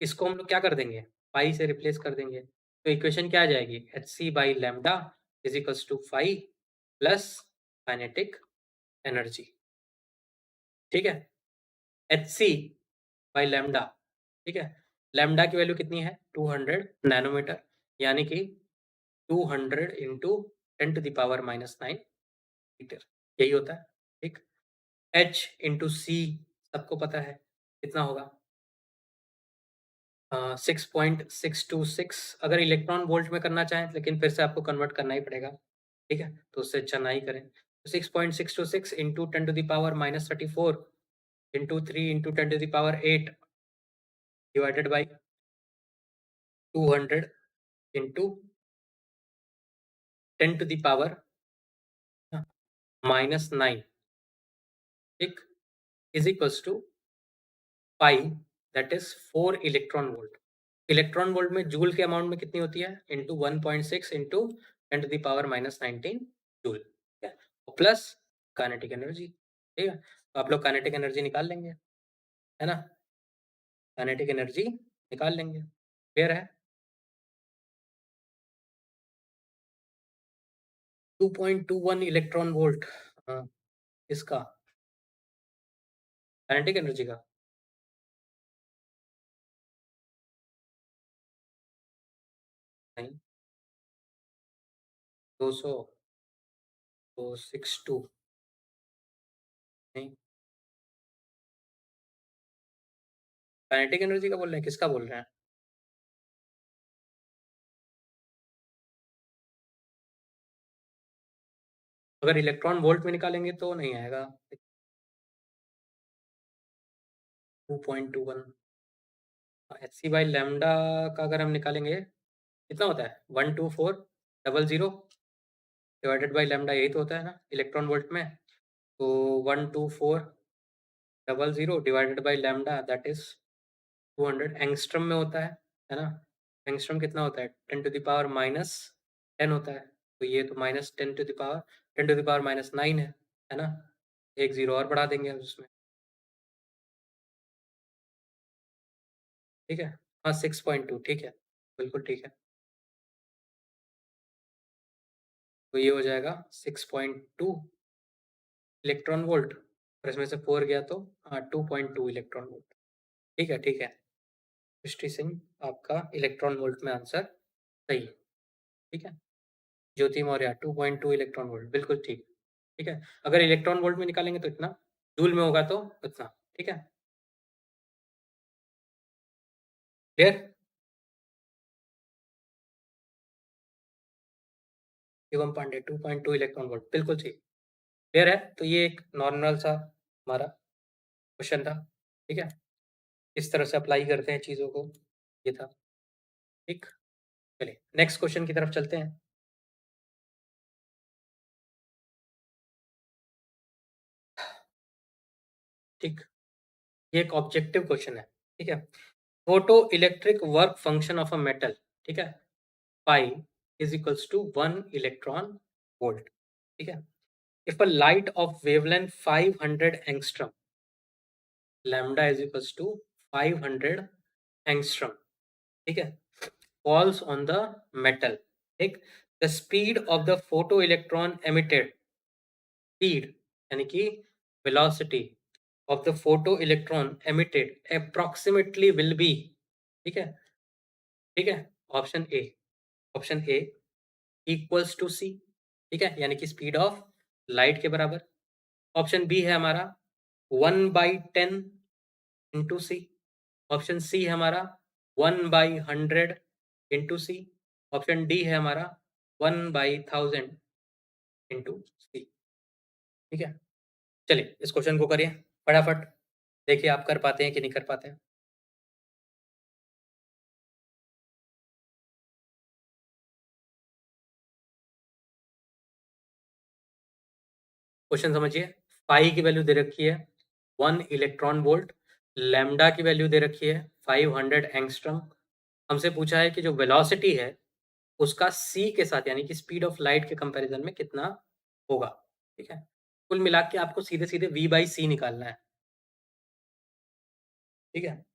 Speaker 1: इसको हम लोग क्या कर देंगे? पाई से रिप्लेस कर देंगे। तो इक्वेशन क्या आ जाएगी? HC by lambda is equals to phi plus kinetic energy, ठीक है? एचसी बाई लैम्ब्डा, ठीक है? लैम्ब्डा की वैल्यू कितनी है? 200 नैनोमीटर यानी कि 200 into 10 to the power minus 9 metre, यही होता है, ठीक? H इंटू सी सबको पता है, कितना होगा? 6.626 अगर इलेक्ट्रॉन वोल्ट में करना चाहें, लेकिन फिर से आपको कन्वर्ट करना ही पड़ेगा, ठीक है? तो उससे अच्छा ना ही करें। तो 6.626 into 10 to the power minus 34 into 3 into 10 to the power 8 divided by 200 into 10 to the power minus 9, ठीक? Is equals to phi that is 4 electron volt. Electron volt में जूल के अमाउंट में कितनी होती है? Into 1.6 into 10 to the power minus 19 joule, ठीक है? और प्लस काइनेटिक एनर्जी, ठीक है? तो आप लोग काइनेटिक एनर्जी निकाल लेंगे, है ना? काइनेटिक एनर्जी निकाल लेंगे, क्लियर है? 2.21 इलेक्ट्रॉन वोल्ट, हाँ, इसका काइनेटिक एनर्जी का नहीं 200 तो 62 नहीं, काइनेटिक एनर्जी का बोल रहे हैं, किसका बोल रहे हैं? अगर इलेक्ट्रॉन वोल्ट में निकालेंगे तो नहीं आएगा 2.21। एच सी बाई लैम्डा का अगर हम निकालेंगे कितना होता है? 12400 डिवाइडेड बाई लैम्डा, यही तो होता है ना इलेक्ट्रॉन वोल्ट में। तो 12400 divided by lambda that is 200 angstrom में होता है ना? एंगस्ट्रम कितना होता है? 10 टू द पावर माइनस 10 होता है। तो ये तो minus 10 to the power minus 9 है ना? एक ज़ीरो और बढ़ा देंगे उसमें, ठीक है? हाँ, 6.2 ठीक है, बिल्कुल ठीक है। तो ये हो जाएगा 6.2 इलेक्ट्रॉन वोल्ट और इसमें से 4 गया तो 2.2 इलेक्ट्रॉन वोल्ट। ठीक है। सृष्टि सिंह आपका इलेक्ट्रॉन वोल्ट में आंसर सही है, ठीक है? ज्योति मौर्य 2.2 इलेक्ट्रॉन वोल्ट बिल्कुल ठीक, ठीक है? अगर इलेक्ट्रॉन वोल्ट में निकालेंगे तो इतना, जूल में होगा तो इतना, ठीक है? Clear? Shivam Pandey 2.2 electron volt बिल्कुल ठीक, क्लियर है? तो ये एक नॉर्मल सा हमारा क्वेश्चन था, ठीक है? इस तरह से अप्लाई करते हैं चीज़ों को, ये था, ठीक? चलिए नेक्स्ट क्वेश्चन की तरफ चलते हैं, ठीक? ये एक ऑब्जेक्टिव क्वेश्चन है, ठीक है? Photoelectric work function of a metal, ठीक है? Phi is equals to 1 electron volt, ठीक है? If a light of wavelength 500 angstrom, lambda is equals to 500 angstrom, ठीक है? Falls on the metal, ठीक? The speed of the photoelectron emitted, speed यानी कि velocity of the photoelectron emitted approximately will be, ठीक है? ठीक है? ऑप्शन ए इक्वल्स टू सी, ठीक है? यानी कि स्पीड ऑफ लाइट के बराबर। ऑप्शन बी है हमारा 1/10 इंटू सी। ऑप्शन सी है हमारा 1/100 इंटू सी। ऑप्शन डी है हमारा 1/1000 इंटू सी, ठीक है? चलिए इस क्वेश्चन को करिए फटाफट, देखिए आप कर पाते हैं कि नहीं कर पाते हैं। क्वेश्चन समझिए, पाई की वैल्यू दे रखी है 1 इलेक्ट्रॉन वोल्ट, लैम्ब्डा की वैल्यू दे रखी है 500 एंगस्ट्रॉम। हमसे पूछा है कि जो वेलोसिटी है उसका सी के साथ यानी कि स्पीड ऑफ लाइट के कंपैरिजन में कितना होगा, ठीक है? कुल मिला के आपको सीधे-सीधे v बाई सी निकालना है, ठीक है?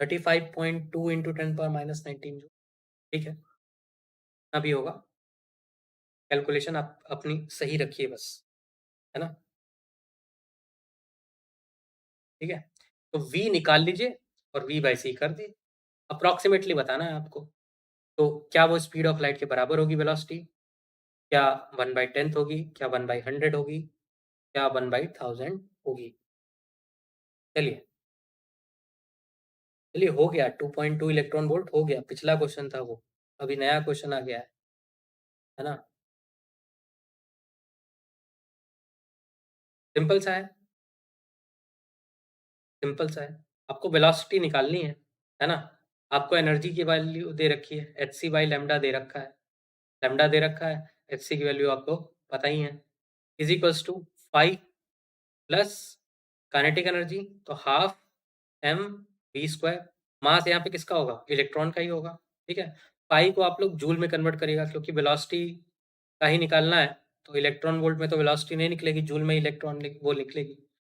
Speaker 1: 35.2 इंटू 10 पावर माइनस 19 जूल, ठीक है? इतना भी होगा, कैलकुलेशन आप अपनी सही रखिए बस, है ना? ठीक है? तो v निकाल लीजिए और v बाई सी कर दिए, अप्रॉक्सिमेटली बताना है आपको। तो क्या वो स्पीड ऑफ लाइट के बराबर होगी वेलोसिटी? क्या 1/10th होगी? क्या 1/100 होगी? क्या 1/1000 होगी? चलिए, चलिए हो गया 2.2 इलेक्ट्रॉन वोल्ट हो गया, पिछला क्वेश्चन था वो, अभी नया क्वेश्चन आ गया है ना? सिंपल सा है, सिंपल सा है। आपको वेलोसिटी निकालनी है ना? आपको एनर्जी की वैल्यू दे रखी है, hc बाई लैम्ब्डा दे रखा है, लैम्ब्डा दे रखा है, hc की वैल्यू आपको पता ही है, is equals to 5 plus kinetic energy तो half M V square. Mass यहाँ पे किसका होगा? इलेक्ट्रॉन का ही होगा, ठीक है? पाई को आप लोग जूल में कन्वर्ट करिएगा क्योंकि वेलोसिटी का ही निकालना है, तो इलेक्ट्रॉन वोल्ट में तो वेलोसिटी नहीं निकलेगी, जूल में इलेक्ट्रॉन वो निकलेगी,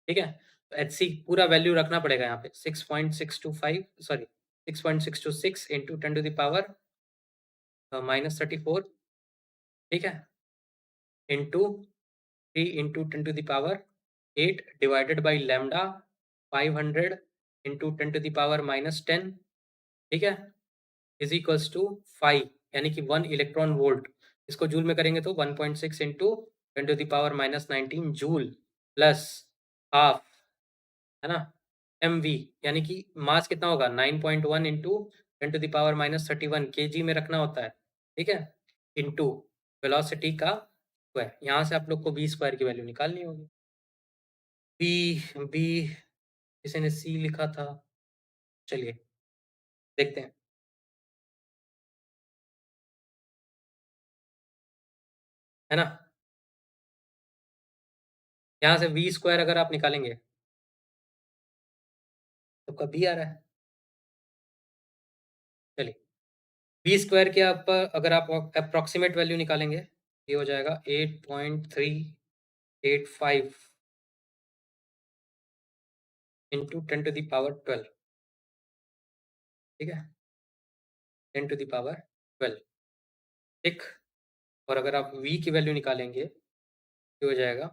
Speaker 1: ठीक है? तो एचसी पूरा वैल्यू रखना पड़ेगा यहाँ पे 6.625 sorry 6.626 into 10 to the power minus 34, ठीक है? Into 3 into 10 to the power 8 divided by lambda 500 into 10 to the power minus 10, ठीक है? इज इक्वल्स टू 5 यानी कि 1 इलेक्ट्रॉन वोल्ट। इसको जूल में करेंगे तो 1.6 into 10 to the power minus 19 joule plus half, है ना? एमवी यानी कि मास कितना होगा? 9.1 into 10 to the power minus 31 KG में रखना होता है, ठीक है? इंटू वेलोसिटी का स्क्वायर। यहाँ से आप लोग को वी स्क्वायर की वैल्यू निकालनी होगी। बी बी किसी ने सी लिखा था, चलिए देखते हैं, है ना? यहाँ से वी स्क्वायर अगर आप निकालेंगे, तो आपका बी आ रहा है। चलिए, बी स्क्वायर की आप अगर आप अप्रॉक्सिमेट वैल्यू निकालेंगे, ये हो जाएगा 8.385 इंटू 10⁻12, ठीक है? 10⁻12, ठीक? और अगर आप v की वैल्यू निकालेंगे, ये हो जाएगा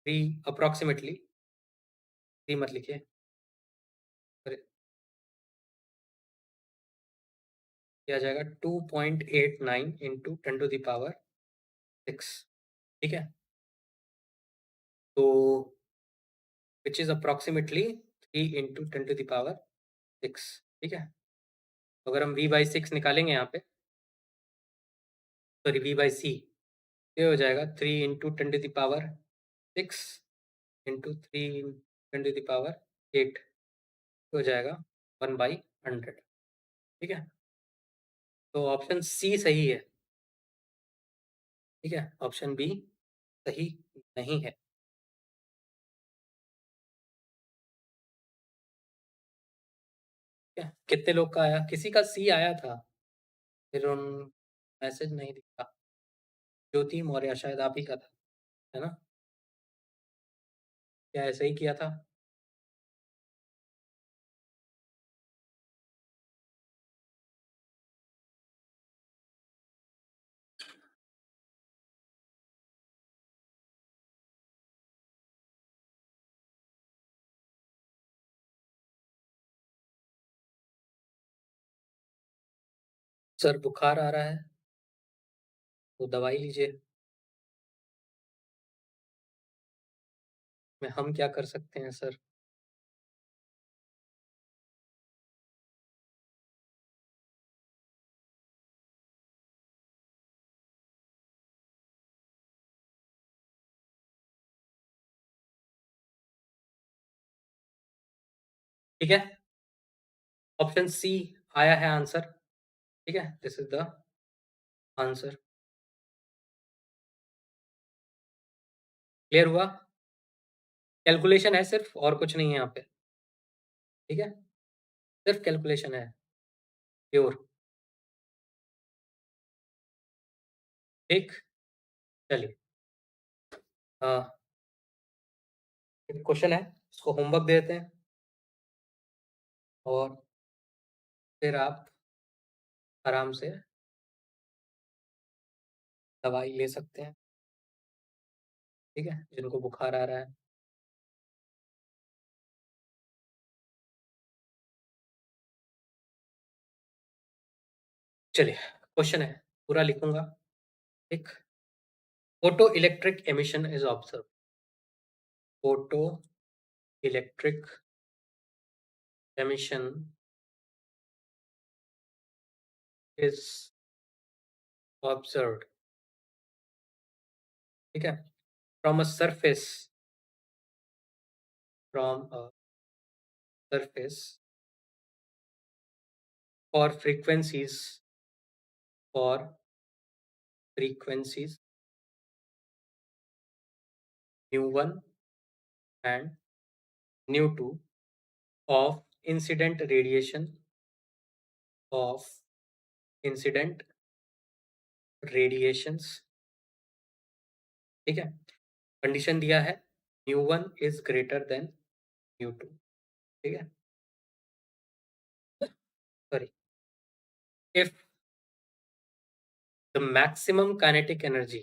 Speaker 1: 3 अप्रॉक्सिमेटली, 3 मत लिखिए, अरे ये आ जाएगा 2.89 इंटू 10⁻6, ठीक है? तो व्हिच इज़ अप्रॉक्सिमेटली 3 इंटू 10⁻6, ठीक है? तो अगर हम v/6 निकालेंगे यहाँ पे, सॉरी v/c, ये हो जाएगा 3 इंटू 10⁻6 इंटू 3 10⁻8, हो जाएगा 1/100, ठीक है? तो ऑप्शन सी सही है, ठीक है? ऑप्शन बी सही नहीं है। ठीक है? कितने लोग का आया? किसी का सी आया था, फिर उन मैसेज नहीं दिखा। ज्योति मौर्य शायद आप ही का था, है ना? क्या ऐसे ही किया था? सर बुखार आ रहा है, तो दवाई लीजिए। में हम क्या कर सकते हैं सर? ठीक है? ऑप्शन सी आया है आंसर, ठीक है? This is the answer. Clear हुआ? कैलकुलेशन है सिर्फ और कुछ नहीं है यहाँ पे, ठीक है? सिर्फ कैलकुलेशन है, प्योर, ठीक? चलिए, अ, एक क्वेश्चन है, इसको होमवर्क दे देते हैं और फिर आप आराम से दवाई ले सकते हैं, ठीक है? जिनको बुखार आ रहा है। चलिए, क्वेश्चन है, पूरा लिखूँगा, ठीक? Photo electric emission is observed, photo electric emission is observed, ठीक है? From a surface, from a surface for for frequencies nu1 and nu2 of incident radiation of incident radiations, ठीक है? कंडीशन दिया है nu1 is greater than nu2, ठीक है? Sorry, if the maximum kinetic energy,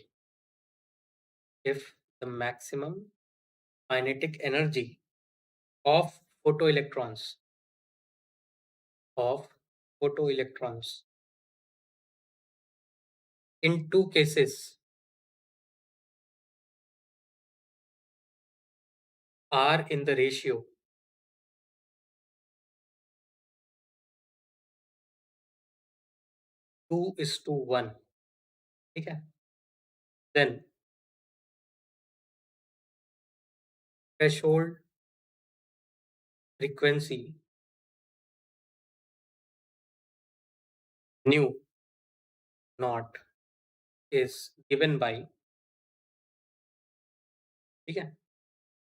Speaker 1: if the maximum kinetic energy of photoelectrons of photoelectrons in two cases are in the ratio 2:1, ठीक है? Then threshold frequency nu naught is given by, ठीक है?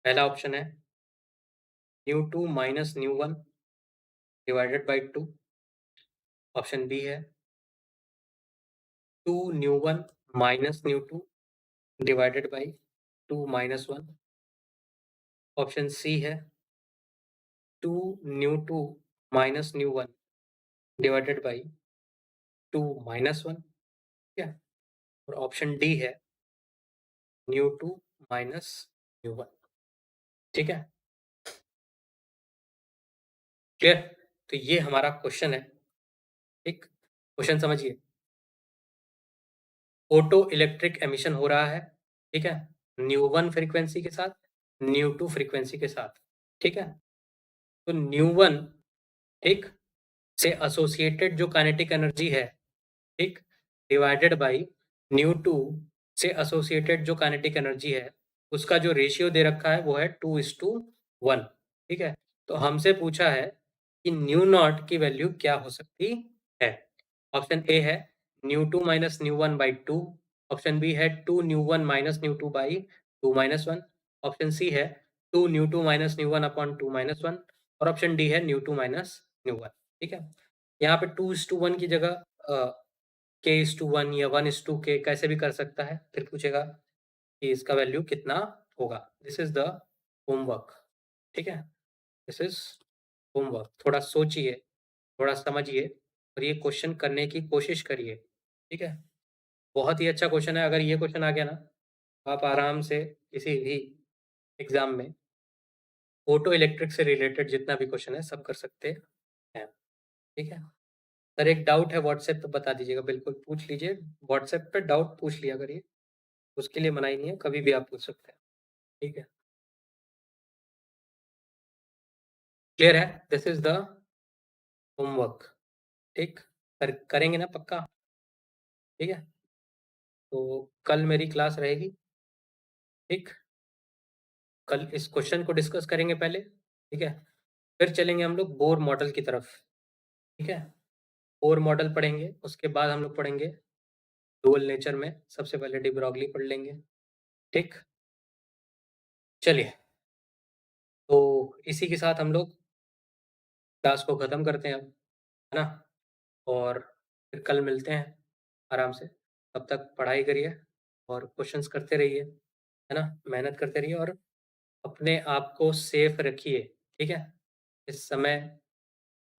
Speaker 1: पहला option है nu minus nu divided by 2। Option B है 2 nu minus nu divided by 2 minus 1। Option C है 2 nu minus nu divided by 2 minus 1। ठीक है? और ऑप्शन डी है न्यू2 माइनस न्यू1। ठीक है? क्लियर? तो ये हमारा क्वेश्चन है। ठीक? क्वेश्चन समझिए। फोटो इलेक्ट्रिक एमिशन हो रहा है, ठीक है? न्यू1 फ्रीक्वेंसी के साथ, न्यू2 फ्रीक्वेंसी के साथ, ठीक है? तो न्यू1 ठीक से एसोसिएटेड जो काइनेटिक एनर्जी है, ठीक, डिवाइडेड बाय न्यू2 से एसोसिएटेड जो काइनेटिक एनर्जी है, उसका जो रेशियो दे रखा है वो है 2:1, ठीक है? तो हमसे पूछा है कि न्यू नॉट की वैल्यू क्या हो सकती है? ऑप्शन ए है nu minus nu by 2। Option B है 2 nu minus nu by 2 minus 1। Option C है 2 nu minus nu upon 2 minus 1। और ऑप्शन डी है न्यू2 माइनस न्यू1। ठीक है? यहाँ पे 2:1 की जगह k:1 या 1:k कैसे भी कर सकता है। फिर पूछेगा कि इसका वैल्यू कितना होगा। This is the homework. ठीक है? This is homework. थोड़ा सोचिए, थोड़ा समझिए और ये क्वेश्चन करने की कोशिश करिए। ठीक है? बहुत ही अच्छा क्वेश्चन है। अगर ये क्वेश्चन आ गया ना, आप आराम से किसी भी एग्जाम में ऑटो इलेक्ट्रिक से रिलेटेड जितना भी क्वेश्चन है सब कर सकते हैं। ठीक है? सर एक डाउट है व्हाट्सएप पे बता दीजिएगा, बिल्कुल पूछ लीजिए। व्हाट्सएप पे डाउट पूछ लिया करिए, उसके लिए मनाही नहीं है, कभी भी आप पूछ सकते हैं। ठीक है? क्लियर है? This is the homework. ठीक? करेंगे ना पक्का? ठीक है? तो कल मेरी क्लास रहेगी। ठीक? कल इस क्वेश्चन को डिस्कस करेंगे पहले। ठीक है? फिर चलेंगे हम लोग बोर मॉडल की तरफ। ठीक है? बोर मॉडल पढ़ेंगे, उसके बाद हम लोग पढ़ेंगे डुअल नेचर में सबसे पहले डी ब्रॉगली पढ़ लेंगे। ठीक? चलिए, तो इसी के साथ हम लोग क्लास को ख़त्म करते हैं अब, है ना? और फिर कल मिलते हैं आराम से। तब तक पढ़ाई करिए और क्वेश्चन्स करते रहिए, है ना? मेहनत करते रहिए और अपने आप को सेफ रखिए, ठीक है? इस समय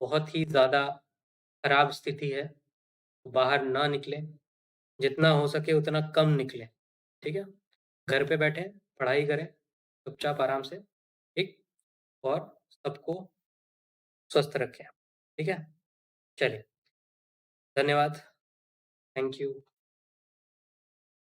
Speaker 1: बहुत ही ज़्यादा खराब स्थिति है, बाहर ना निकलें, जितना हो सके उतना कम निकलें, ठीक है? घर पे बैठें, पढ़ाई करें, चुपचाप आराम से, ठीक? और सबको स्वस्थ रखें, ठीक है? चलिए, धन्यवाद, थैंक यू।